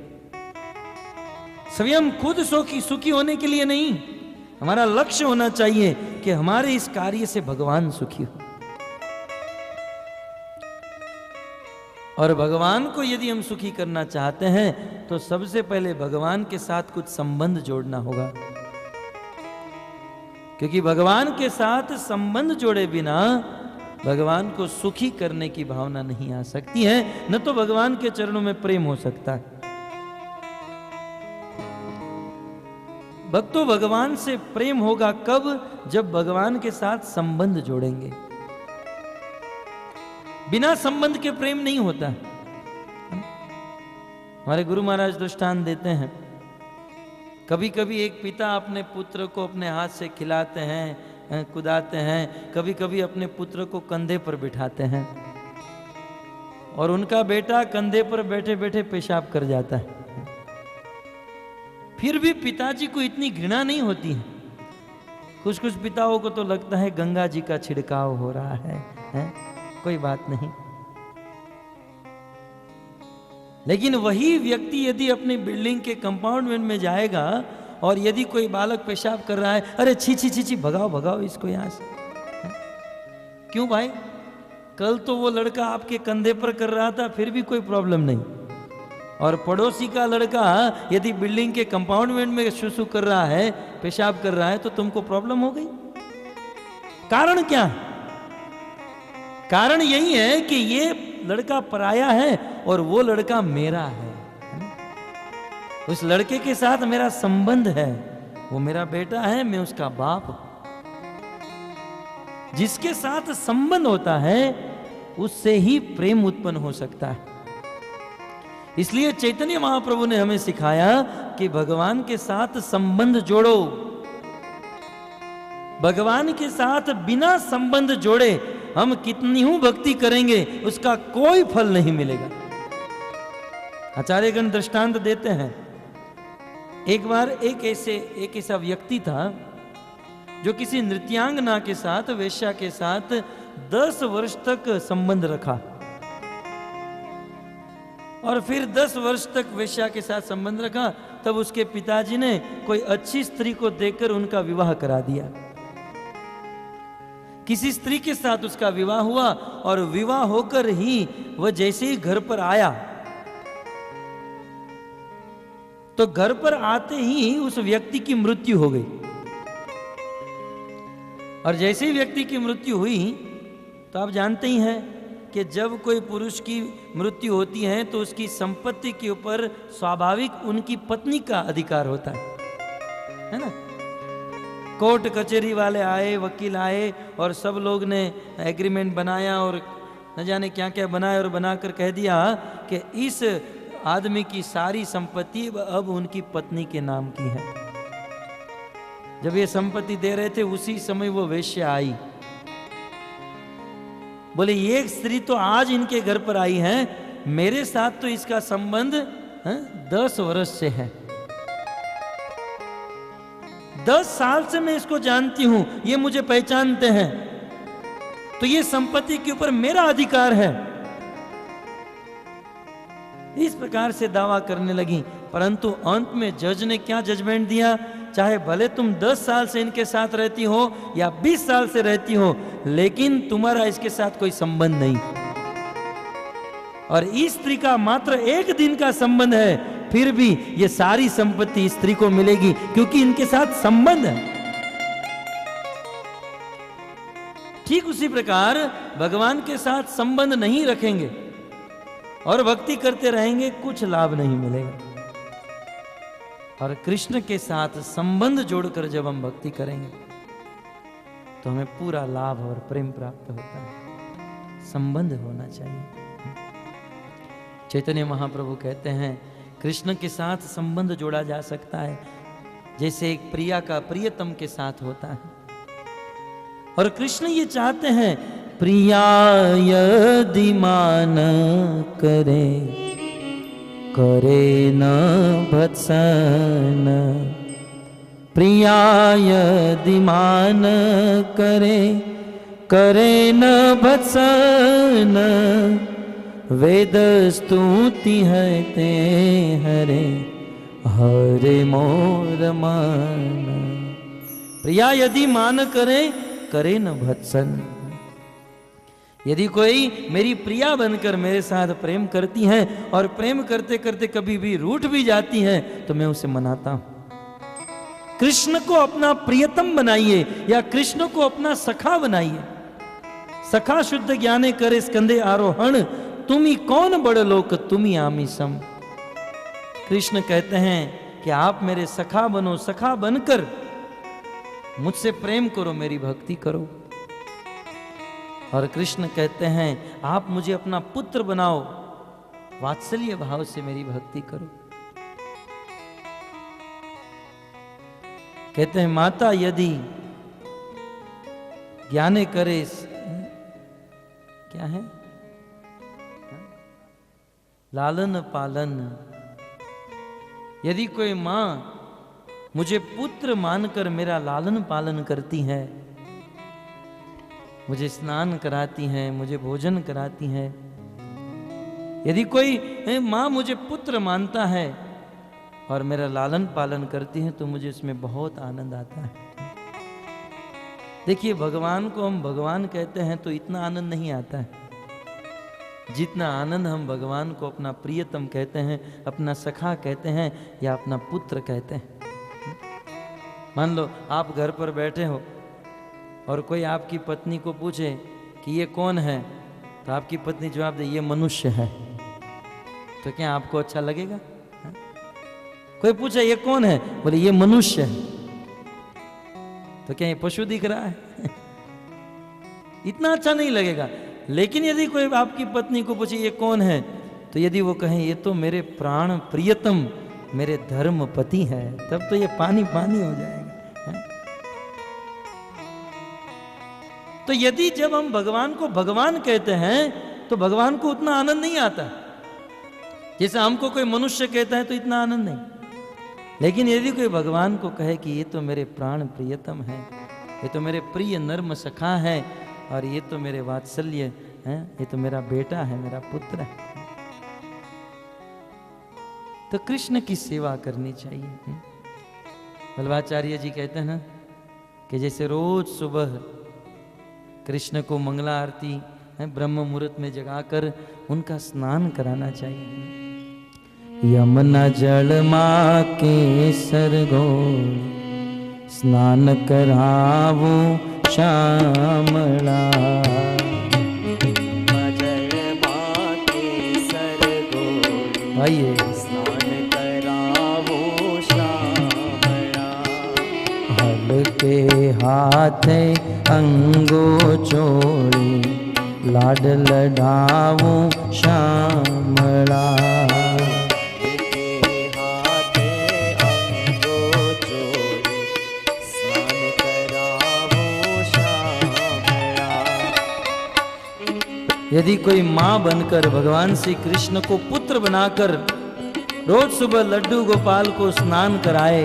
स्वयं खुद सुखी होने के लिए नहीं, हमारा लक्ष्य होना चाहिए कि हमारे इस कार्य से भगवान सुखी हो। और भगवान को यदि हम सुखी करना चाहते हैं तो सबसे पहले भगवान के साथ कुछ संबंध जोड़ना होगा, क्योंकि भगवान के साथ संबंध जोड़े बिना भगवान को सुखी करने की भावना नहीं आ सकती है, न तो भगवान के चरणों में प्रेम हो सकता है। भक्तों, भगवान से प्रेम होगा कब? जब भगवान के साथ संबंध जोड़ेंगे। बिना संबंध के प्रेम नहीं होता। हमारे गुरु महाराज दृष्टांत देते हैं, कभी कभी एक पिता अपने पुत्र को अपने हाथ से खिलाते हैं, कुदाते हैं, कभी कभी अपने पुत्र को कंधे पर बिठाते हैं और उनका बेटा कंधे पर बैठे बैठे पेशाब कर जाता है। फिर भी पिताजी को इतनी घृणा नहीं होती है। कुछ कुछ पिताओं को तो लगता है गंगा जी का छिड़काव हो रहा है? कोई बात नहीं। लेकिन वही व्यक्ति यदि अपनी बिल्डिंग के कंपाउंडमेंट में जाएगा और यदि कोई बालक पेशाब कर रहा है, अरे छी छी छी छी, भगाओ भगाओ इसको यहां से। क्यों भाई? कल तो वो लड़का आपके कंधे पर कर रहा था, फिर भी कोई प्रॉब्लम नहीं, और पड़ोसी का लड़का यदि बिल्डिंग के कंपाउंडमेंट में सुसु कर रहा है, पेशाब कर रहा है, तो तुमको प्रॉब्लम हो गई। कारण क्या? कारण यही है कि ये लड़का पराया है और वो लड़का मेरा है। उस लड़के के साथ मेरा संबंध है, वो मेरा बेटा है, मैं उसका बाप हूं। जिसके साथ संबंध होता है उससे ही प्रेम उत्पन्न हो सकता है। इसलिए चैतन्य महाप्रभु ने हमें सिखाया कि भगवान के साथ संबंध जोड़ो। भगवान के साथ बिना संबंध जोड़े हम कितनी ही भक्ति करेंगे उसका कोई फल नहीं मिलेगा। आचार्यगण दृष्टांत देते हैं, एक बार एक ऐसा व्यक्ति था जो किसी नृत्यांगना के साथ, वेश्या के साथ 10 वर्ष तक संबंध रखा और फिर 10 वर्ष तक वेश्या के साथ संबंध रखा। तब उसके पिताजी ने कोई अच्छी स्त्री को देखकर उनका विवाह करा दिया। किसी स्त्री के साथ उसका विवाह हुआ और विवाह होकर ही वह जैसे ही घर पर आया तो घर पर आते ही उस व्यक्ति की मृत्यु हो गई। और जैसे ही व्यक्ति की मृत्यु हुई तो आप जानते ही हैं कि जब कोई पुरुष की मृत्यु होती है तो उसकी संपत्ति के ऊपर स्वाभाविक उनकी पत्नी का अधिकार होता है ना। कोर्ट कचहरी वाले आए, वकील आए और सब लोग ने एग्रीमेंट बनाया और न जाने क्या क्या बनाया और बनाकर कह दिया कि इस आदमी की सारी संपत्ति अब उनकी पत्नी के नाम की है। जब ये संपत्ति दे रहे थे उसी समय वो वेश्या आई, बोले ये स्त्री तो आज इनके घर पर आई है, मेरे साथ तो इसका संबंध 10 वर्ष से है, 10 साल से मैं इसको जानती हूं, ये मुझे पहचानते हैं, तो ये संपत्ति के ऊपर मेरा अधिकार है। इस प्रकार से दावा करने लगी। परंतु अंत में जज ने क्या जजमेंट दिया, चाहे भले तुम 10 साल से इनके साथ रहती हो या 20 साल से रहती हो, लेकिन तुम्हारा इसके साथ कोई संबंध नहीं। और इस स्त्री का मात्र 1 दिन का संबंध है, फिर भी ये सारी संपत्ति स्त्री को मिलेगी क्योंकि इनके साथ संबंध है। ठीक उसी प्रकार भगवान के साथ संबंध नहीं रखेंगे और भक्ति करते रहेंगे, कुछ लाभ नहीं मिलेगा। और कृष्ण के साथ संबंध जोड़कर जब हम भक्ति करेंगे तो हमें पूरा लाभ और प्रेम प्राप्त होता है। संबंध होना चाहिए। चैतन्य महाप्रभु कहते हैं कृष्ण के साथ संबंध जोड़ा जा सकता है जैसे एक प्रिया का प्रियतम के साथ होता है। और कृष्ण ये चाहते हैं प्रिया यदि मान करे, करे न भत्सन, प्रिया यदि मान करे, करे न भत्सन, वेद स्तुति है ते हरे, हरे मोर मन। प्रिया यदि मान करे करे न भत्सन। यदि कोई मेरी प्रिया बनकर मेरे साथ प्रेम करती है और प्रेम करते करते कभी भी रूठ भी जाती है तो मैं उसे मनाता हूं। कृष्ण को अपना प्रियतम बनाइए या कृष्ण को अपना सखा बनाइए। सखा शुद्ध ज्ञाने करे स्कंदे आरोहण, तुम ही कौन बड़ लोक तुम ही आमी सम। कृष्ण कहते हैं कि आप मेरे सखा बनो, सखा बनकर मुझसे प्रेम करो, मेरी भक्ति करो। और कृष्ण कहते हैं आप मुझे अपना पुत्र बनाओ, वात्सल्य भाव से मेरी भक्ति करो। कहते हैं माता यदि ज्ञाने करे, क्या है, लालन पालन। यदि कोई मां मुझे पुत्र मानकर मेरा लालन पालन करती है, मुझे स्नान कराती हैं, मुझे भोजन कराती हैं, यदि कोई माँ मुझे पुत्र मानता है और मेरा लालन पालन करती है तो मुझे इसमें बहुत आनंद आता है। देखिए भगवान को हम भगवान कहते हैं तो इतना आनंद नहीं आता है जितना आनंद हम भगवान को अपना प्रियतम कहते हैं, अपना सखा कहते हैं या अपना पुत्र कहते हैं। मान लो आप घर पर बैठे हो और कोई आपकी पत्नी को पूछे कि ये कौन है, तो आपकी पत्नी जवाब दे ये मनुष्य है, तो क्या आपको अच्छा लगेगा? है? कोई पूछे ये कौन है, बोले ये मनुष्य है, तो क्या ये पशु दिख रहा है? इतना अच्छा नहीं लगेगा। लेकिन यदि कोई आपकी पत्नी को पूछे ये कौन है, तो यदि वो कहें ये तो मेरे प्राण प्रियतम मेरे धर्म पति है, तब तो ये पानी पानी हो जाएगा। है? तो यदि जब हम भगवान को भगवान कहते हैं तो भगवान को उतना आनंद नहीं आता जैसे हमको कोई मनुष्य कहता है तो इतना आनंद नहीं। लेकिन यदि कोई भगवान को कहे कि ये तो मेरे प्राण प्रियतम है, ये तो मेरे प्रिय नर्म सखा है, और ये तो मेरे वात्सल्य है, ये तो मेरा बेटा है, मेरा पुत्र है, तो कृष्ण की सेवा करनी चाहिए। वल्लभाचार्य जी कहते हैं ना कि जैसे रोज सुबह कृष्ण को मंगला आरती ब्रह्म मुहूर्त में जगाकर उनका स्नान कराना चाहिए। यमुना जल माँ के सरगो स्नान करावो श्यामला। जल माँ के सरगो आइए स्नान करावो श्यामला। हल्के हाथे अंगो चोड़ी लाड लडावो श्यामला। यदि कोई माँ बनकर भगवान श्री कृष्ण को पुत्र बनाकर रोज सुबह लड्डू गोपाल को स्नान कराए,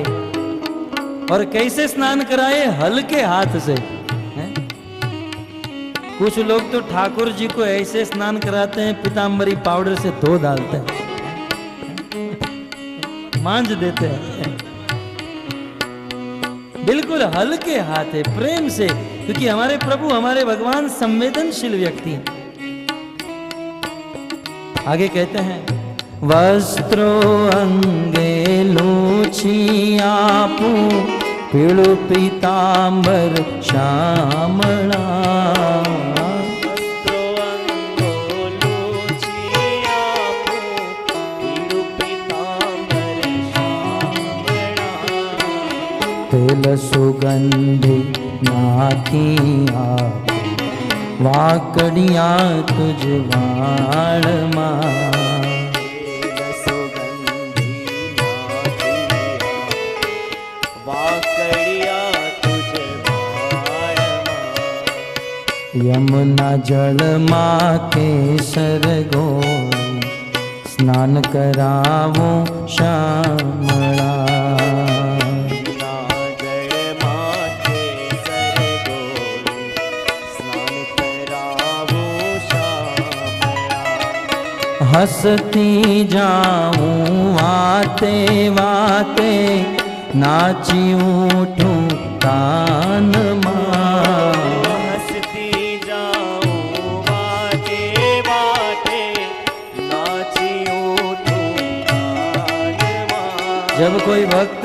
और कैसे स्नान कराए? हल्के हाथ से। हैं? कुछ लोग तो ठाकुर जी को ऐसे स्नान कराते हैं पीतांबरी पाउडर से धो डालते हैं, मांझ देते हैं। बिल्कुल हल्के हाथ है, प्रेम से, क्योंकि हमारे प्रभु हमारे भगवान संवेदनशील व्यक्ति हैं। आगे कहते हैं वस्त्रो अंगे लूची आपू पीड़ु पीतांबर श्यामला। वस्त्रो अंगो लूची आपू पीड़ु पीतांबर श्यामला। तेल सुगंधि नाथी आप वाकड़िया तुझ वाण मां। यमुना जल माँ के सरगो स्नान करावो श्यामला। हंसती जाऊं वाते वाते, नाची उठूं तान मां। हंसती जाऊं बाटे बाटे, नाची उठूं तान मां। जब कोई भक्त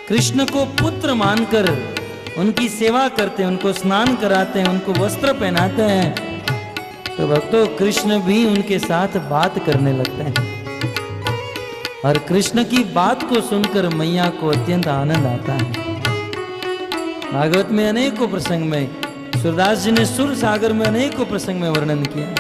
कृष्ण को पुत्र मानकर उनकी सेवा करते हैं, उनको स्नान कराते हैं, उनको वस्त्र पहनाते हैं, तो भक्तों कृष्ण भी उनके साथ बात करने लगते हैं। और कृष्ण की बात को सुनकर मैया को अत्यंत आनंद आता है। भागवत में अनेकों प्रसंग में, सूरदास जी ने सुर सागर में अनेकों प्रसंग में वर्णन किया है।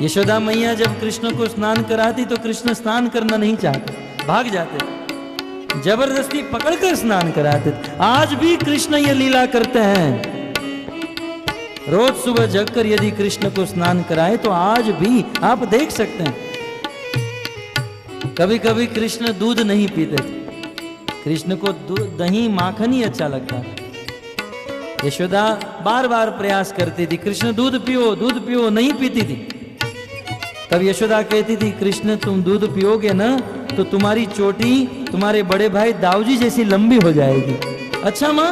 यशोदा मैया जब कृष्ण को स्नान कराती तो कृष्ण स्नान करना नहीं चाहते, भाग जाते थे, जबरदस्ती पकड़कर स्नान कराते थे। आज भी कृष्ण ये लीला करते हैं। रोज सुबह जगकर यदि कृष्ण को स्नान कराए तो आज भी आप देख सकते हैं। कभी कभी कृष्ण दूध नहीं पीते थे, कृष्ण को दही माखन ही अच्छा लगता था। यशोदा बार बार प्रयास करती थी, कृष्ण दूध पियो, नहीं पीती थी। तब यशोदा कहती थी, कृष्ण तुम दूध पियोगे ना तो तुम्हारी चोटी तुम्हारे बड़े भाई दाऊजी जैसी लंबी हो जाएगी। अच्छा माँ,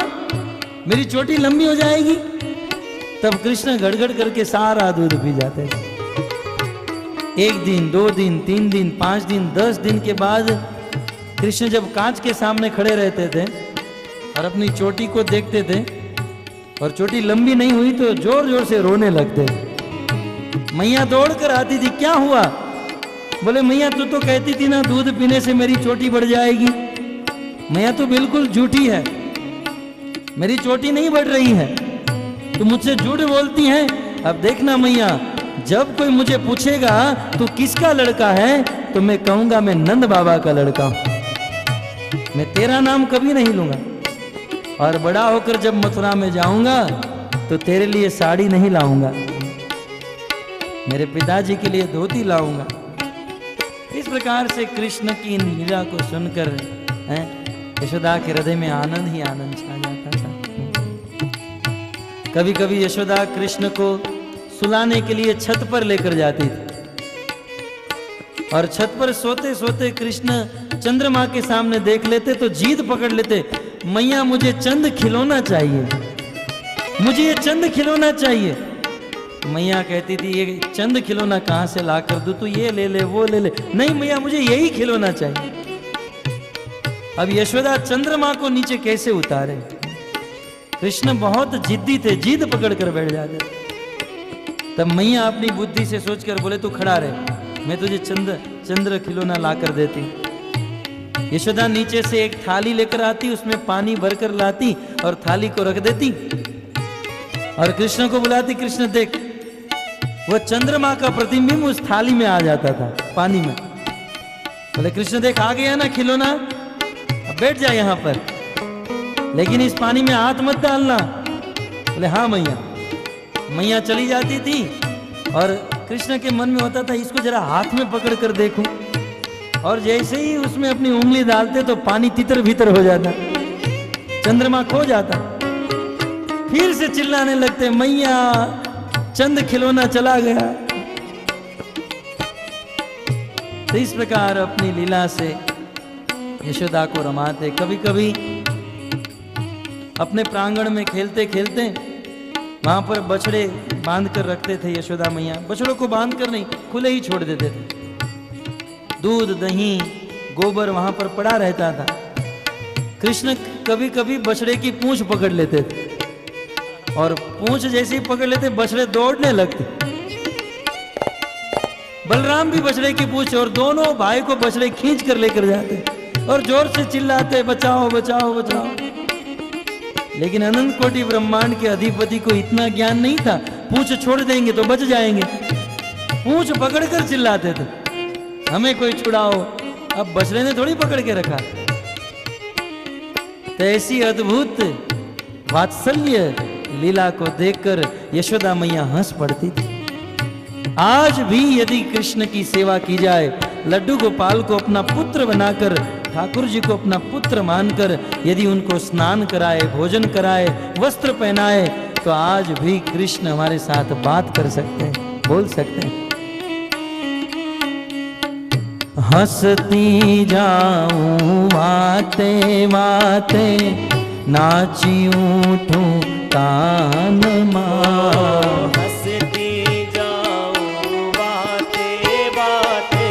मेरी चोटी लंबी हो जाएगी? तब कृष्ण गड़गड़ करके सारा दूध पी जाते थे। 1 दिन, 2 दिन, 3 दिन, 5 दिन, 10 दिन के बाद कृष्ण जब कांच के सामने खड़े रहते थे और अपनी चोटी को देखते थे और चोटी लंबी नहीं हुई तो जोर जोर से रोने लगते। मैया दौड़ कर आती थी, क्या हुआ? बोले मैया तू तो कहती थी ना दूध पीने से मेरी चोटी बढ़ जाएगी। मैया तो बिल्कुल झूठी है, मेरी चोटी नहीं बढ़ रही है, तू मुझसे झूठ बोलती है। अब देखना मैया, जब कोई मुझे पूछेगा तू किसका लड़का है तो मैं कहूंगा मैं नंद बाबा का लड़का हूं, मैं तेरा नाम कभी नहीं लूंगा। और बड़ा होकर जब मथुरा में जाऊंगा तो तेरे लिए साड़ी नहीं लाऊंगा, मेरे पिताजी के लिए धोती लाऊंगा। इस प्रकार से कृष्ण की इन लीला को सुनकर यशोदा के हृदय में आनंद ही आनंद छा जाता था। कभी कभी यशोदा कृष्ण को सुलाने के लिए छत पर लेकर जाती थी और छत पर सोते सोते कृष्ण चंद्रमा के सामने देख लेते तो जीद पकड़ लेते, मैया मुझे चंद खिलौना चाहिए, मुझे ये चंद खिलौना चाहिए। मैया कहती थी ये चंद खिलौना कहां से ला कर दूं, तू ये ले ले वो ले ले। नहीं मैया मुझे यही खिलौना चाहिए। अब यशोदा चंद्रमा को नीचे कैसे उतारे? कृष्ण बहुत जिद्दी थे, जिद पकड़ कर बैठ जाते। तब मैया अपनी बुद्धि से सोचकर बोले तू खड़ा रहे, मैं तुझे चंद्र खिलौना ला कर देती। यशोदा नीचे से एक थाली लेकर आती, उसमें पानी भरकर लाती और थाली को रख देती और कृष्ण को बुलाती, कृष्ण देख। वो चंद्रमा का प्रतिबिंब उस थाली में आ जाता था पानी में। बोले कृष्ण देख आ गया ना खिलौना, अब बैठ जा यहाँ पर, लेकिन इस पानी में हाथ मत डालना। बोले हाँ मैया। मैया चली जाती थी और कृष्ण के मन में होता था इसको जरा हाथ में पकड़ कर देखूं, और जैसे ही उसमें अपनी उंगली डालते तो पानी तितर भीतर हो जाता, चंद्रमा खो जाता। फिर से चिल्लाने लगते, मैया चंद खिलौना चला गया। तो इस प्रकार अपनी लीला से यशोदा को रमाते। कभी कभी अपने प्रांगण में खेलते खेलते वहां पर बछड़े बांध कर रखते थे यशोदा मैया। बछड़ों को बांध कर नहीं, खुले ही छोड़ देते थे। दूध दही गोबर वहां पर पड़ा रहता था। कृष्ण कभी कभी बछड़े की पूंछ पकड़ लेते थे और पूंछ जैसे ही पकड़ लेते बछड़े दौड़ने लगते। बलराम भी बछड़े की पूंछ और दोनों भाई को बछड़े खींच कर लेकर जाते और जोर से चिल्लाते बचाओ बचाओ बचाओ। लेकिन अनंत कोटि ब्रह्मांड के अधिपति को इतना ज्ञान नहीं था, पूंछ छोड़ देंगे तो बच जाएंगे। पूंछ पकड़कर चिल्लाते थे हमें कोई छुड़ाओ। अब बछड़े ने थोड़ी पकड़ के रखा। तो ऐसी अद्भुत वात्सल्य लीला को देखकर यशोदा मैया हंस पड़ती थी। आज भी यदि कृष्ण की सेवा की जाए, लड्डू गोपाल को अपना पुत्र बनाकर, ठाकुर जी को अपना पुत्र मानकर यदि उनको स्नान कराए, भोजन कराए, वस्त्र पहनाए, तो आज भी कृष्ण हमारे साथ बात कर सकते हैं, बोल सकते हैं। हंसती जाऊं वाते वाते, नाची उठूं तान मां। हंसती जाऊं बाते बाते,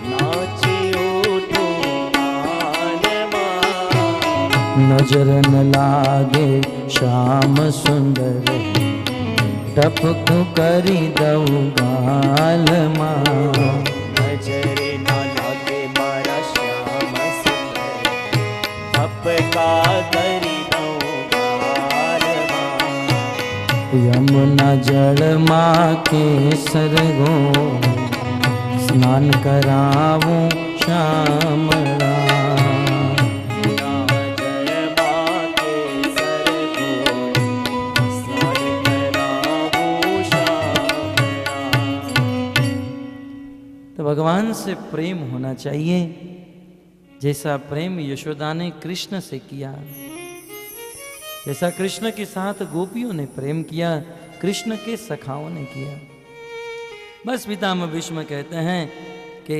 नाची उठूं तान मां। नजर न लागे श्याम सुंदर, टपक करी दऊं गाल मां। नजर ना लागे मारा श्याम सुंदर, टपका करी दऊं गाल मां। यमुना जल माँ के सरगो, स्नान कराऊं श्यामला। तो भगवान से प्रेम होना चाहिए, जैसा प्रेम यशोदा ने कृष्ण से किया, जैसा कृष्ण के साथ गोपियों ने प्रेम किया, कृष्ण के सखाओं ने किया। बस पितामह भीष्म कहते हैं कि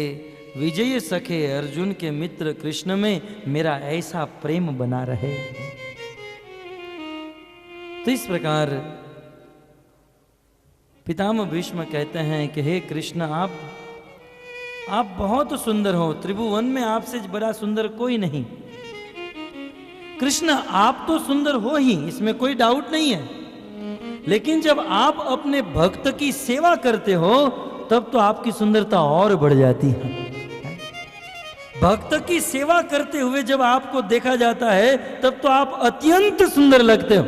विजय सखे अर्जुन के मित्र कृष्ण में मेरा ऐसा प्रेम बना रहे। तो इस प्रकार पितामह भीष्म कहते हैं कि हे कृष्ण, आप बहुत सुंदर हो, त्रिभुवन में आपसे बड़ा सुंदर कोई नहीं। कृष्ण आप तो सुंदर हो ही, इसमें कोई डाउट नहीं है, लेकिन जब आप अपने भक्त की सेवा करते हो तब तो आपकी सुंदरता और बढ़ जाती है। भक्त की सेवा करते हुए जब आपको देखा जाता है तब तो आप अत्यंत सुंदर लगते हो।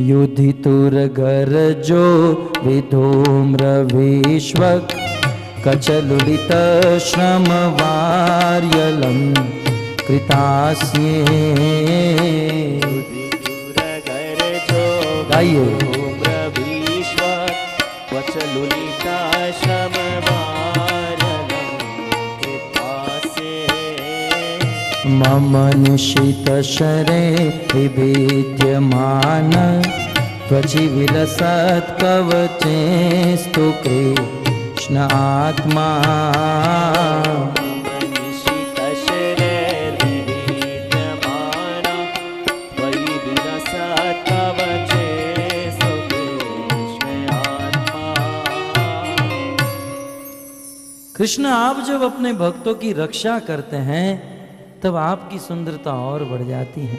युधितुर गर जो विधूम्र विश्वक, कचलुलित श्रम वार्यलम कृतास्ये। गाइए। मम निशित शरे विभिद्यमान, त्वचि विलसत् कवचेस्तु कृष्ण आत्मा। कृष्ण आप जब अपने भक्तों की रक्षा करते हैं तब आपकी सुंदरता और बढ़ जाती है।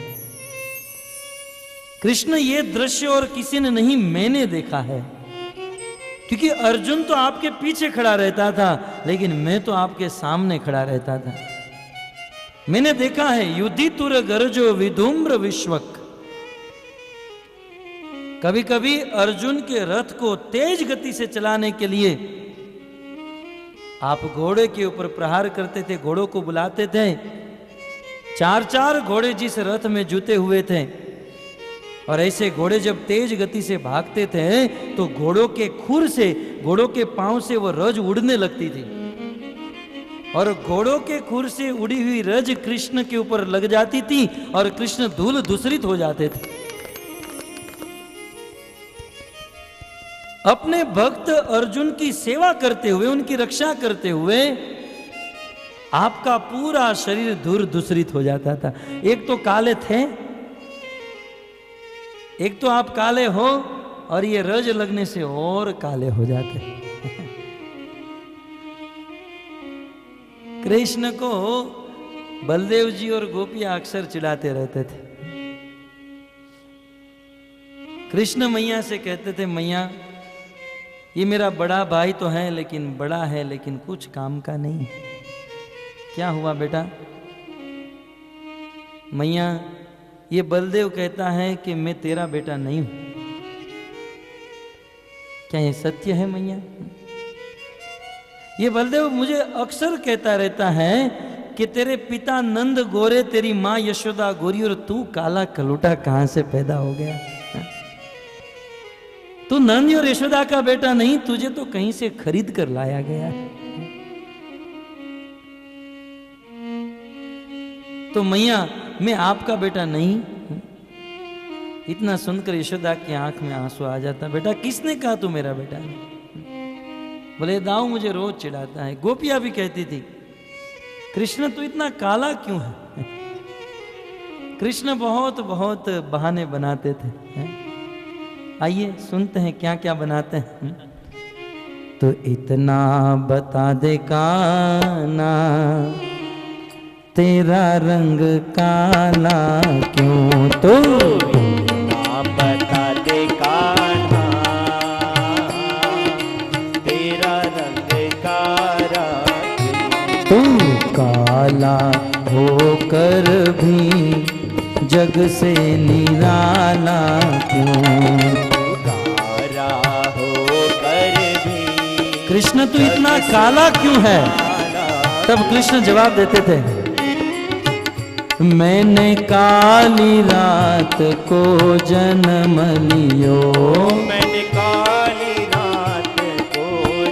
कृष्ण ये दृश्य और किसी ने नहीं, मैंने देखा है, क्योंकि अर्जुन तो आपके पीछे खड़ा रहता था, लेकिन मैं तो आपके सामने खड़ा रहता था। मैंने देखा है युधितुर गरजो विधूम्र विश्वक। कभी कभी अर्जुन के रथ को तेज गति से चलाने के लिए आप घोड़े के ऊपर प्रहार करते थे, घोड़ों को बुलाते थे। 4-4 घोड़े जिस रथ में जुते हुए थे, और ऐसे घोड़े जब तेज गति से भागते थे तो घोड़ों के खुर से, घोड़ों के पांव से वो रज उड़ने लगती थी, और घोड़ों के खुर से उड़ी हुई रज कृष्ण के ऊपर लग जाती थी और कृष्ण धूल धूसरित हो जाते थे। अपने भक्त अर्जुन की सेवा करते हुए, उनकी रक्षा करते हुए आपका पूरा शरीर धूल धूसरित हो जाता था। एक तो काले थे, एक तो आप काले हो, और ये रज लगने से और काले हो जाते। कृष्ण को बलदेव जी और गोपियां अक्सर चिढ़ाते रहते थे। कृष्ण मैया से कहते थे, मैया ये मेरा बड़ा भाई तो है, लेकिन बड़ा है लेकिन कुछ काम का नहीं। क्या हुआ बेटा? मैया ये बलदेव कहता है कि मैं तेरा बेटा नहीं हूं। क्या ये सत्य है मैया? ये बलदेव मुझे अक्सर कहता रहता है कि तेरे पिता नंद गोरे, तेरी माँ यशोदा गोरी, और तू काला कलूटा कहां से पैदा हो गया? तू नंद और यशोदा का बेटा नहीं, तुझे तो कहीं से खरीद कर लाया गया है। तो मैया मैं आपका बेटा नहीं। इतना सुनकर यशोदा की आंख में आंसू आ जाता। बेटा किसने कहा तू मेरा बेटा है? बोले दाऊ मुझे रोज चिढ़ाता है। गोपियां भी कहती थी कृष्ण तू इतना काला क्यों है। कृष्ण बहुत बहुत बहाने बनाते थे। आइए सुनते हैं क्या क्या बनाते हैं। तो इतना बता दे काना तेरा रंग काला क्यों। तो ना बता दे कान्हा तेरा रंग काला क्यों। तू काला होकर भी जग से निराला क्यों। काला होकर भी कृष्ण तू इतना काला क्यों है। तब कृष्ण जवाब देते थे मैंने काली रात को जन्म लियो। मैंने काली रात को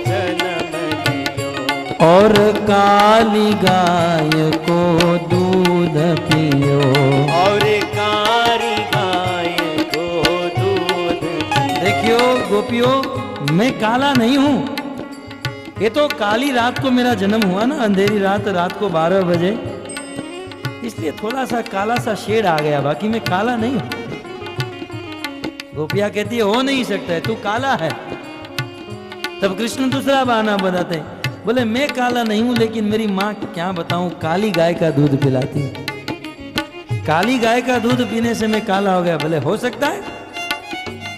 जन्म लियो। और काली गाय को दूध पियो। और काली गाय को दूध पियो। देखियो गोपियों मैं काला नहीं हूं। ये तो काली रात को मेरा जन्म हुआ ना, अंधेरी रात को 12 बजे, इसलिए थोड़ा सा काला सा शेड आ गया, बाकी मैं काला नहीं हूं। गोपिया कहती है हो नहीं सकता है, तू काला है। तब कृष्ण दूसरा बहाना बताते हैं, बोले मैं काला नहीं हूं लेकिन मेरी माँ क्या बताऊं काली गाय का दूध पिलाती है। काली गाय का दूध पीने से मैं काला हो गया। बोले हो सकता है,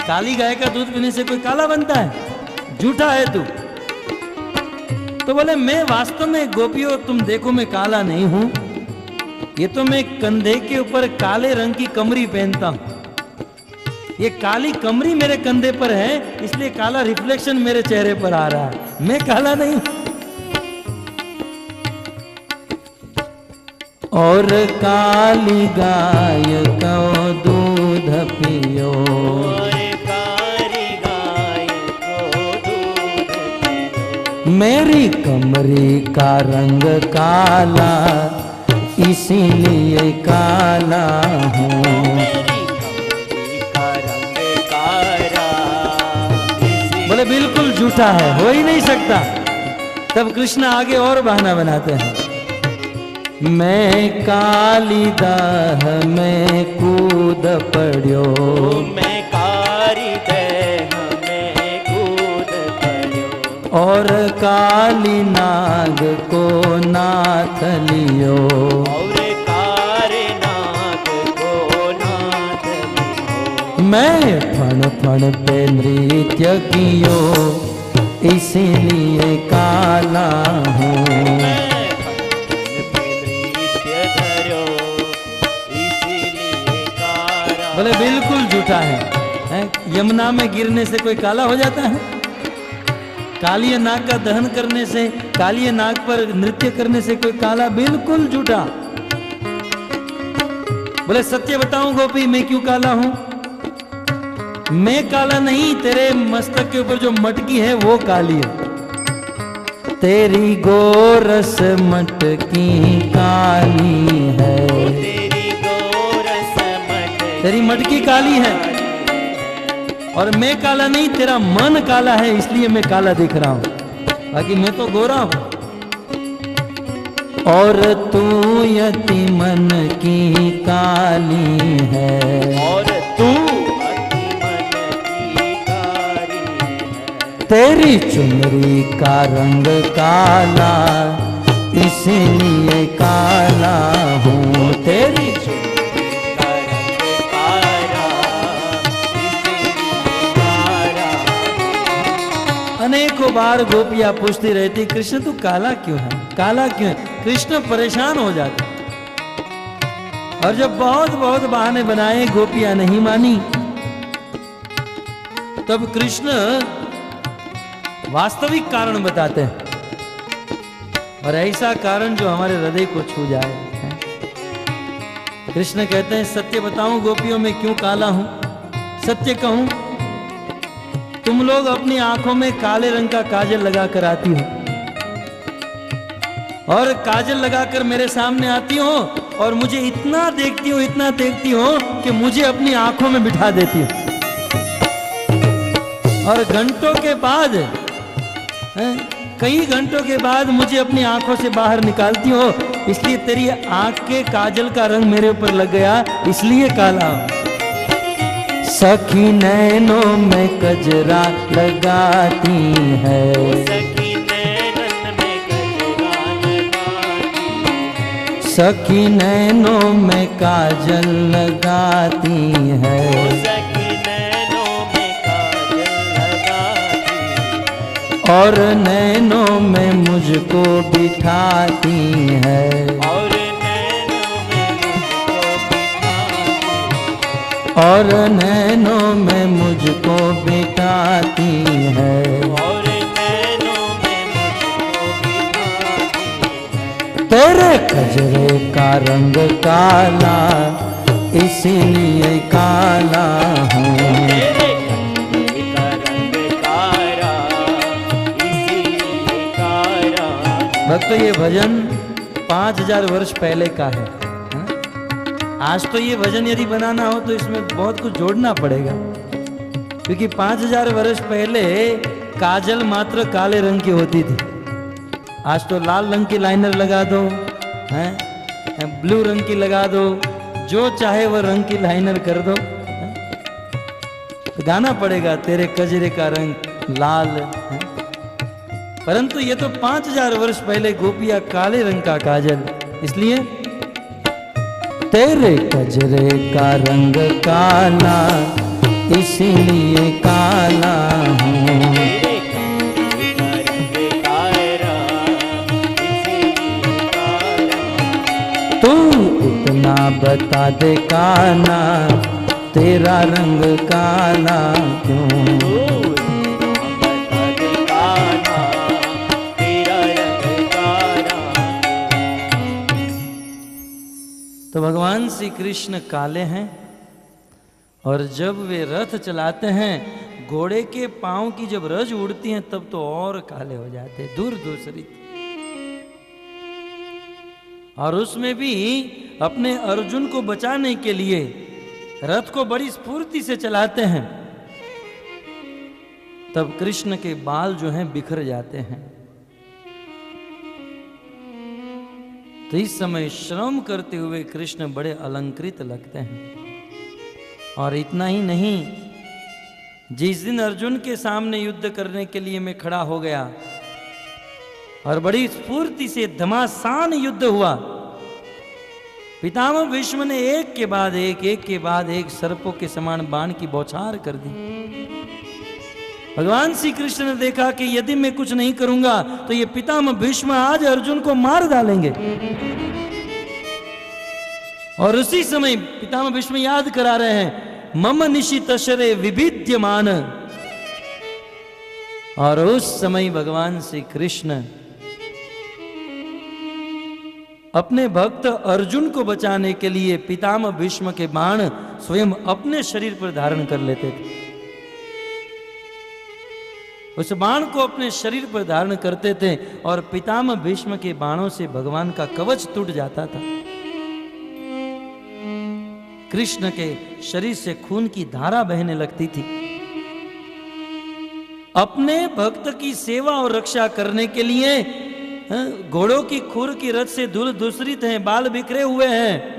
काली गाय का दूध पीने से कोई काला बनता है, झूठा है तू। तो बोले मैं वास्तव में गोपियों तुम देखो मैं काला नहीं हूं, ये तो मैं कंधे के ऊपर काले रंग की कमरी पहनता हूं। ये काली कमरी मेरे कंधे पर है इसलिए काला रिफ्लेक्शन मेरे चेहरे पर आ रहा है, मैं काला नहीं हूं। और काली गाय को दूध पियो। और काली गाय को दूध पियो। मेरी कमरी का रंग काला इसीलिए काला हूँ। मेरी कमरी का रंग काला बोले बिल्कुल झूठा है, हो ही नहीं सकता। तब कृष्ण आगे और बहाना बनाते हैं, मैं काली दाह में कूद पड़ियो। मैं काली देह में कूद पड़ियो। और काली नाग को नाथ लियो। और काले नाग को नाथ लियो। मैं फण फण पे नृत्य कियो इसीलिए काला हूँ। मैं फन पे नृत्य धरो इसीलिए काला। बोले बिल्कुल झूठा है, यमुना में गिरने से कोई काला हो जाता है। काली नाग का दहन करने से, काली नाग पर नृत्य करने से कोई काला, बिल्कुल झूठा। बोले सत्य बताऊं गोपी मैं क्यों काला हूं। मैं काला नहीं, तेरे मस्तक के ऊपर जो मटकी है वो काली है। तेरी गोरस मटकी काली है। तेरी गोरस मटकी तेरी मटकी काली है और मैं काला नहीं, तेरा मन काला है इसलिए मैं काला दिख रहा हूं, बाकी मैं तो गोरा हूं। और तू यति मन की काली है। और तू अति मन की काली है। तेरी चुनरी का रंग काला इसीलिए काला हूँ। तेरी का रंग काला इसीलिए काला। अनेकों बार गोपियां पूछती रहती कृष्ण तू काला क्यों है, काला क्यों है। कृष्ण परेशान हो जाते और जब बहुत बहुत बहाने बनाए गोपियां नहीं मानी, तब कृष्ण वास्तविक कारण बताते हैं और ऐसा कारण जो हमारे हृदय को छू जाए। कृष्ण कहते हैं सत्य बताऊं गोपियों में क्यों काला हूं। सत्य कहूं, तुम लोग अपनी आंखों में काले रंग का काजल लगा कर आती हो और काजल लगाकर मेरे सामने आती हो और मुझे इतना देखती हो कि मुझे अपनी आंखों में बिठा देती हो। और घंटों के बाद कई घंटों के बाद मुझे अपनी आंखों से बाहर निकालती हो, इसलिए तेरी आंख के काजल का रंग मेरे ऊपर लग गया, इसलिए काला हूं। सखी नैनों में कजरा लगाती है, सखी नैनन में कजरा लगाती है, सखी नैनों में काजल लगाती है, सखी नैनों में काजल लगाती है, और नैनों में मुझको बिठाती है, और नैनों में मुझको बिठाती है, और नैनों में मुझको बिठाती है। और नैनों में मुझको बिठाती है। तेरे कजरे का रंग काला, इसीलिए काला हूँ। तेरे कजरे का रंग काला, इसीलिए काला। भक्तों, ये भजन 5000 वर्ष पहले का है। आज तो ये भजन यदि बनाना हो तो इसमें बहुत कुछ जोड़ना पड़ेगा, क्योंकि 5000 वर्ष पहले काजल मात्र काले रंग की होती थी। आज तो लाल रंग की लाइनर लगा दो, हैं, ब्लू रंग की लगा दो, जो चाहे वह रंग की लाइनर कर दो। तो गाना पड़ेगा तेरे कजरे का रंग लाल है। परंतु ये तो 5000 वर्ष पहले गोपिया काले रंग का काजल, इसलिए तेरे कजरे का रंग काला, इसीलिए काला हूँ। तेरे कजरे का रंग काला, इसीलिए काला। तू इतना बता दे काना, तेरा रंग काला क्यों? बता दे कान्हा, तेरा रंग काला। तो भगवान श्री कृष्ण काले हैं, और जब वे रथ चलाते हैं, घोड़े के पांव की जब रज उड़ती हैं तब तो और काले हो जाते हैं, दूर दूसरी। और उसमें भी अपने अर्जुन को बचाने के लिए रथ को बड़ी स्फूर्ति से चलाते हैं, तब कृष्ण के बाल जो हैं बिखर जाते हैं। तो इस समय श्रम करते हुए कृष्ण बड़े अलंकृत लगते हैं। और इतना ही नहीं, जिस दिन अर्जुन के सामने युद्ध करने के लिए मैं खड़ा हो गया और बड़ी स्फूर्ति से घमासान युद्ध हुआ, पितामह भीष्म ने एक के बाद एक सर्पों के समान बाण की बौछार कर दी। भगवान श्री कृष्ण ने देखा कि यदि मैं कुछ नहीं करूंगा तो ये पितामह भीष्म आज अर्जुन को मार डालेंगे। और उसी समय पितामह भीष्म याद करा रहे हैं, मम निशितशरे विभिद्यमान। और उस समय भगवान श्री कृष्ण अपने भक्त अर्जुन को बचाने के लिए पितामह भीष्म के बाण स्वयं अपने शरीर पर धारण कर लेते थे। उस बाण को अपने शरीर पर धारण करते थे और पितामह भीष्म के बाणों से भगवान का कवच टूट जाता था। कृष्ण के शरीर से खून की धारा बहने लगती थी। अपने भक्त की सेवा और रक्षा करने के लिए घोड़ों की खुर की रथ से धूल दूसरित हैं, बाल बिखरे हुए हैं।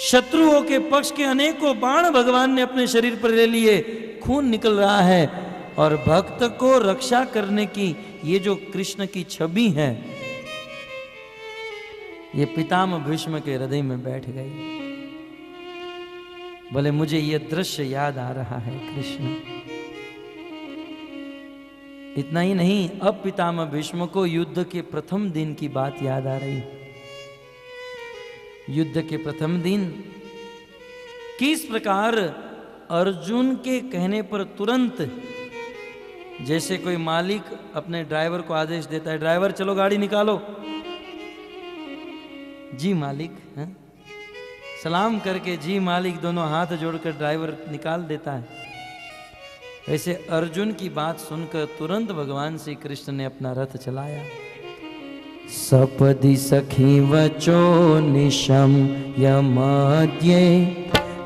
शत्रुओं के पक्ष के अनेकों बाण भगवान ने अपने शरीर पर ले लिए, खून निकल रहा है। और भक्त को रक्षा करने की ये जो कृष्ण की छवि है, ये पितामह भीष्म के हृदय में बैठ गई। बोले मुझे ये दृश्य याद आ रहा है कृष्ण। इतना ही नहीं, अब पितामह भीष्म को युद्ध के प्रथम दिन की बात याद आ रही। युद्ध के प्रथम दिन किस प्रकार अर्जुन के कहने पर तुरंत, जैसे कोई मालिक अपने ड्राइवर को आदेश देता है, ड्राइवर चलो गाड़ी निकालो, जी मालिक, सलाम करके जी मालिक दोनों हाथ जोड़कर ड्राइवर निकाल देता है। वैसे अर्जुन की बात सुनकर तुरंत भगवान श्री कृष्ण ने अपना रथ चलाया। सपदि सखी वचो निशम यमद्ये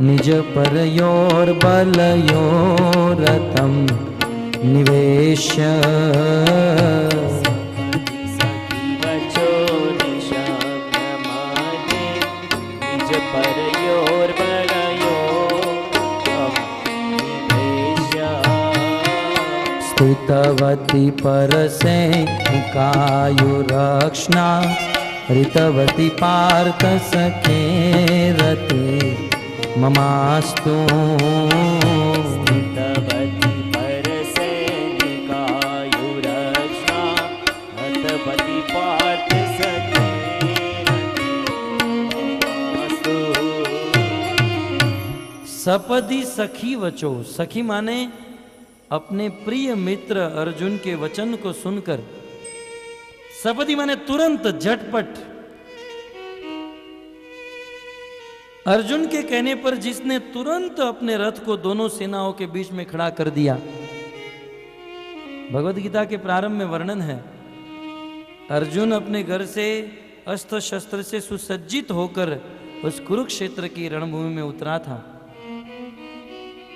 निज परयोर बलयोरतम निवेश्य सखी बचो निशब्द माने निज परयोर बरयो निवेश्य स्थितवती परसे कायुरक्षणा ऋतवती पार्थ सखे रते ममास्तु स्थितवती परसैनिकायुरक्षा हतवती पार्थ सखे रतिमस्तु। सपदी सखी वचो, सखी माने अपने प्रिय मित्र अर्जुन के वचन को सुनकर, सपदी माने तुरंत झटपट, अर्जुन के कहने पर जिसने तुरंत अपने रथ को दोनों सेनाओं के बीच में खड़ा कर दिया। भगवत गीता के प्रारंभ में वर्णन है, अर्जुन अपने घर से अस्त्र शस्त्र से सुसज्जित होकर उस कुरुक्षेत्र की रणभूमि में उतरा था।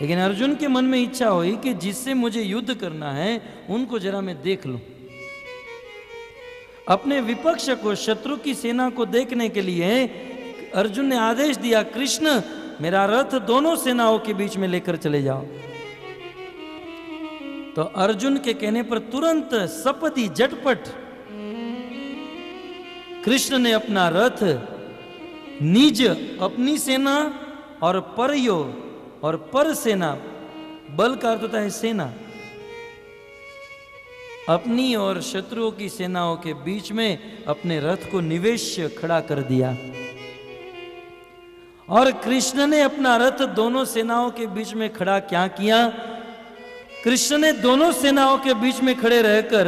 लेकिन अर्जुन के मन में इच्छा हुई कि जिससे मुझे युद्ध करना है उनको जरा मैं देख लूं। अपने विपक्ष को, शत्रु की सेना को देखने के लिए अर्जुन ने आदेश दिया, कृष्ण मेरा रथ दोनों सेनाओं के बीच में लेकर चले जाओ। तो अर्जुन के कहने पर तुरंत सपदी झटपट कृष्ण ने अपना रथ निज अपनी सेना और परयो और पर सेना, बल का अर्थ होता है सेना, अपनी और शत्रुओं की सेनाओं के बीच में अपने रथ को निवेश्य खड़ा कर दिया। और कृष्ण ने अपना रथ दोनों सेनाओं के बीच में खड़ा क्या किया? कृष्ण ने दोनों सेनाओं के बीच में खड़े रहकर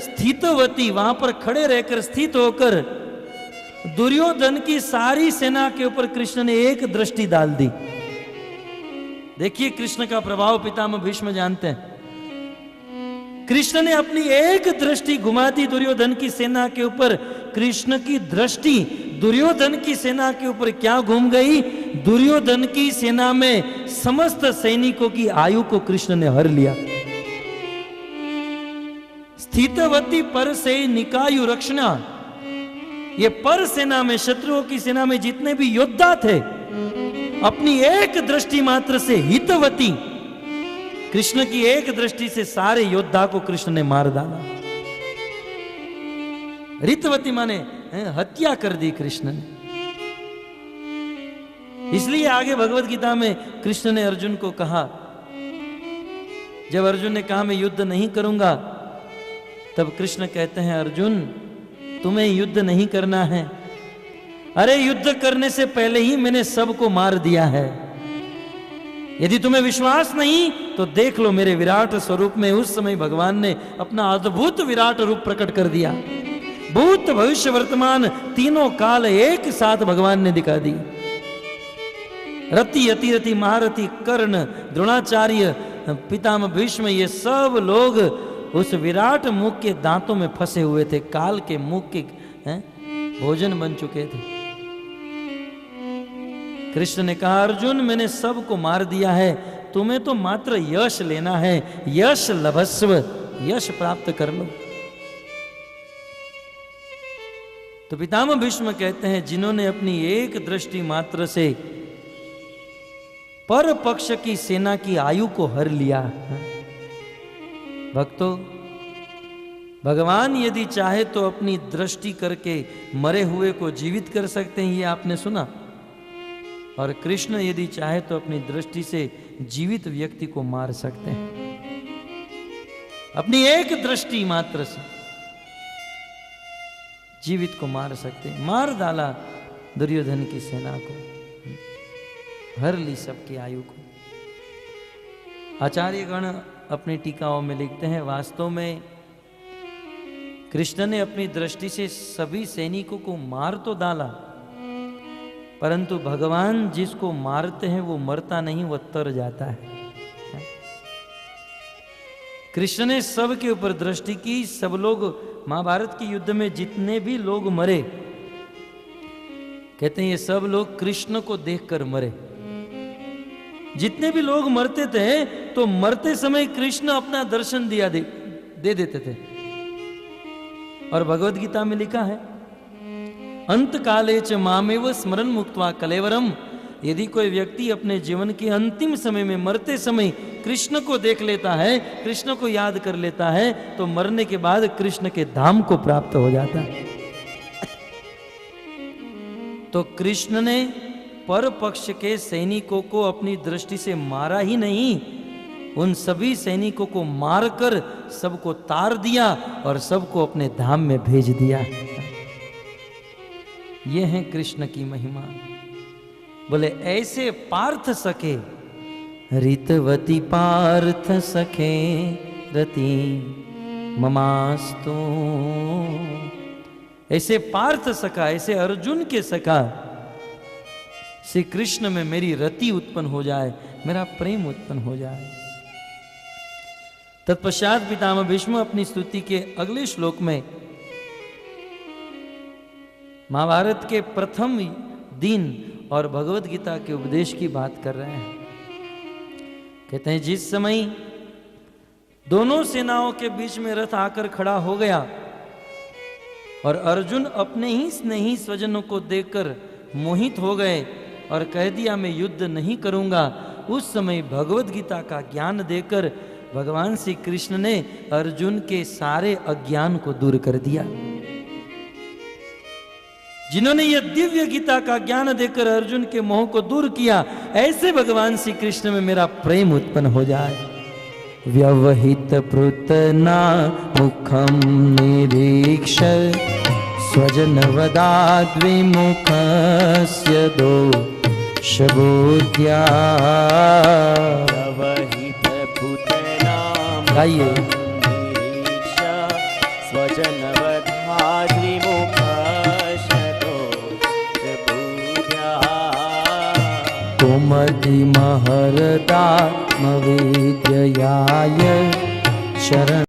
स्थितवती, वहां पर खड़े रहकर स्थित होकर दुर्योधन की सारी सेना के ऊपर कृष्ण ने एक दृष्टि डाल दी। देखिए कृष्ण का प्रभाव पितामह भीष्म जानते हैं। कृष्ण ने अपनी एक दृष्टि घुमा दी दुर्योधन की सेना के ऊपर। कृष्ण की दृष्टि दुर्योधन की सेना के ऊपर क्या घूम गई? दुर्योधन की सेना में समस्त सैनिकों की आयु को कृष्ण ने हर लिया। स्थितवती पर से निकायु रक्षणा, ये पर सेना में, शत्रुओं की सेना में जितने भी योद्धा थे, अपनी एक दृष्टि मात्र से हितवती, कृष्ण की एक दृष्टि से सारे योद्धा को कृष्ण ने मार डाला। रितवती माने हत्या कर दी कृष्ण ने। इसलिए आगे भगवत गीता में कृष्ण ने अर्जुन को कहा, जब अर्जुन ने कहा मैं युद्ध नहीं करूंगा, तब कृष्ण कहते हैं अर्जुन तुम्हें युद्ध नहीं करना है। अरे युद्ध करने से पहले ही मैंने सबको मार दिया है। यदि तुम्हें विश्वास नहीं तो देख लो मेरे विराट स्वरूप में। उस समय भगवान ने अपना अद्भुत विराट रूप प्रकट कर दिया। भूत भविष्य वर्तमान तीनों काल एक साथ भगवान ने दिखा दी। रति अतिरथि महारथी कर्ण, द्रोणाचार्य, पितामह भीष्म, ये सब लोग उस विराट मुख के दांतों में फंसे हुए थे। काल के मुख के भोजन बन चुके थे। कृष्ण ने कहा अर्जुन मैंने सबको मार दिया है, तुम्हें तो मात्र यश लेना है। यश लभस्व, यश प्राप्त कर लो। तो पितामह भीष्म कहते हैं जिन्होंने अपनी एक दृष्टि मात्र से पर पक्ष की सेना की आयु को हर लिया। भक्तों, भगवान यदि चाहे तो अपनी दृष्टि करके मरे हुए को जीवित कर सकते हैं, ये आपने सुना। और कृष्ण यदि चाहे तो अपनी दृष्टि से जीवित व्यक्ति को मार सकते हैं। अपनी एक दृष्टि मात्र से जीवित को मार सकते हैं। मार डाला दुर्योधन की सेना को, हर ली सबकी आयु को। आचार्यगण अपनी टीकाओं में लिखते हैं वास्तव में कृष्ण ने अपनी दृष्टि से सभी सैनिकों को मार तो डाला, परंतु भगवान जिसको मारते हैं वो मरता नहीं, वो तर जाता है। कृष्ण ने सब के ऊपर दृष्टि की। सब लोग महाभारत के युद्ध में जितने भी लोग मरे, कहते हैं ये सब लोग कृष्ण को देखकर मरे। जितने भी लोग मरते थे तो मरते समय कृष्ण अपना दर्शन दे देते थे। और भगवत गीता में लिखा है, अंत काले च मामेव स्मरण मुक्त्वा कलेवरम। यदि कोई व्यक्ति अपने जीवन के अंतिम समय में, मरते समय कृष्ण को देख लेता है, कृष्ण को याद कर लेता है, तो मरने के बाद कृष्ण के धाम को प्राप्त हो जाता है। तो कृष्ण ने पर पक्ष के सैनिकों को अपनी दृष्टि से मारा ही नहीं, उन सभी सैनिकों को मारकर सबको तार दिया और सबको अपने धाम में भेज दिया। ये है कृष्ण की महिमा। बोले ऐसे पार्थ सखे, ऋतवती पार्थ सखे रति ममास्तु। ऐसे पार्थ सखा, ऐसे अर्जुन के सखा श्री कृष्ण में मेरी रति उत्पन्न हो जाए, मेरा प्रेम उत्पन्न हो जाए। तत्पश्चात पितामह भीष्म अपनी स्तुति के अगले श्लोक में महाभारत के प्रथम दिन और भगवत गीता के उपदेश की बात कर रहे हैं। कहते हैं, जिस समय दोनों सेनाओं के बीच में रथ आकर खड़ा हो गया और अर्जुन अपने ही स्नेही स्वजनों को देखकर मोहित हो गए और कह दिया मैं युद्ध नहीं करूंगा, उस समय भगवत गीता का ज्ञान देकर भगवान श्री कृष्ण ने अर्जुन के सारे अज्ञान को दूर कर दिया। जिन्होंने यह दिव्य गीता का ज्ञान देकर अर्जुन के मोह को दूर किया, ऐसे भगवान श्री कृष्ण में मेरा प्रेम उत्पन्न हो जाए। व्यवहित पृतना मुखम निरीक्ष स्वजन वदाद्विमुखस्य दोषबोध्या। व्यवहित पूतना गाइए। निरीक्ष स्वजन वदाद्विमुखस्य दोषबोध्या। कुमति महरदा मविद्ययाय शरण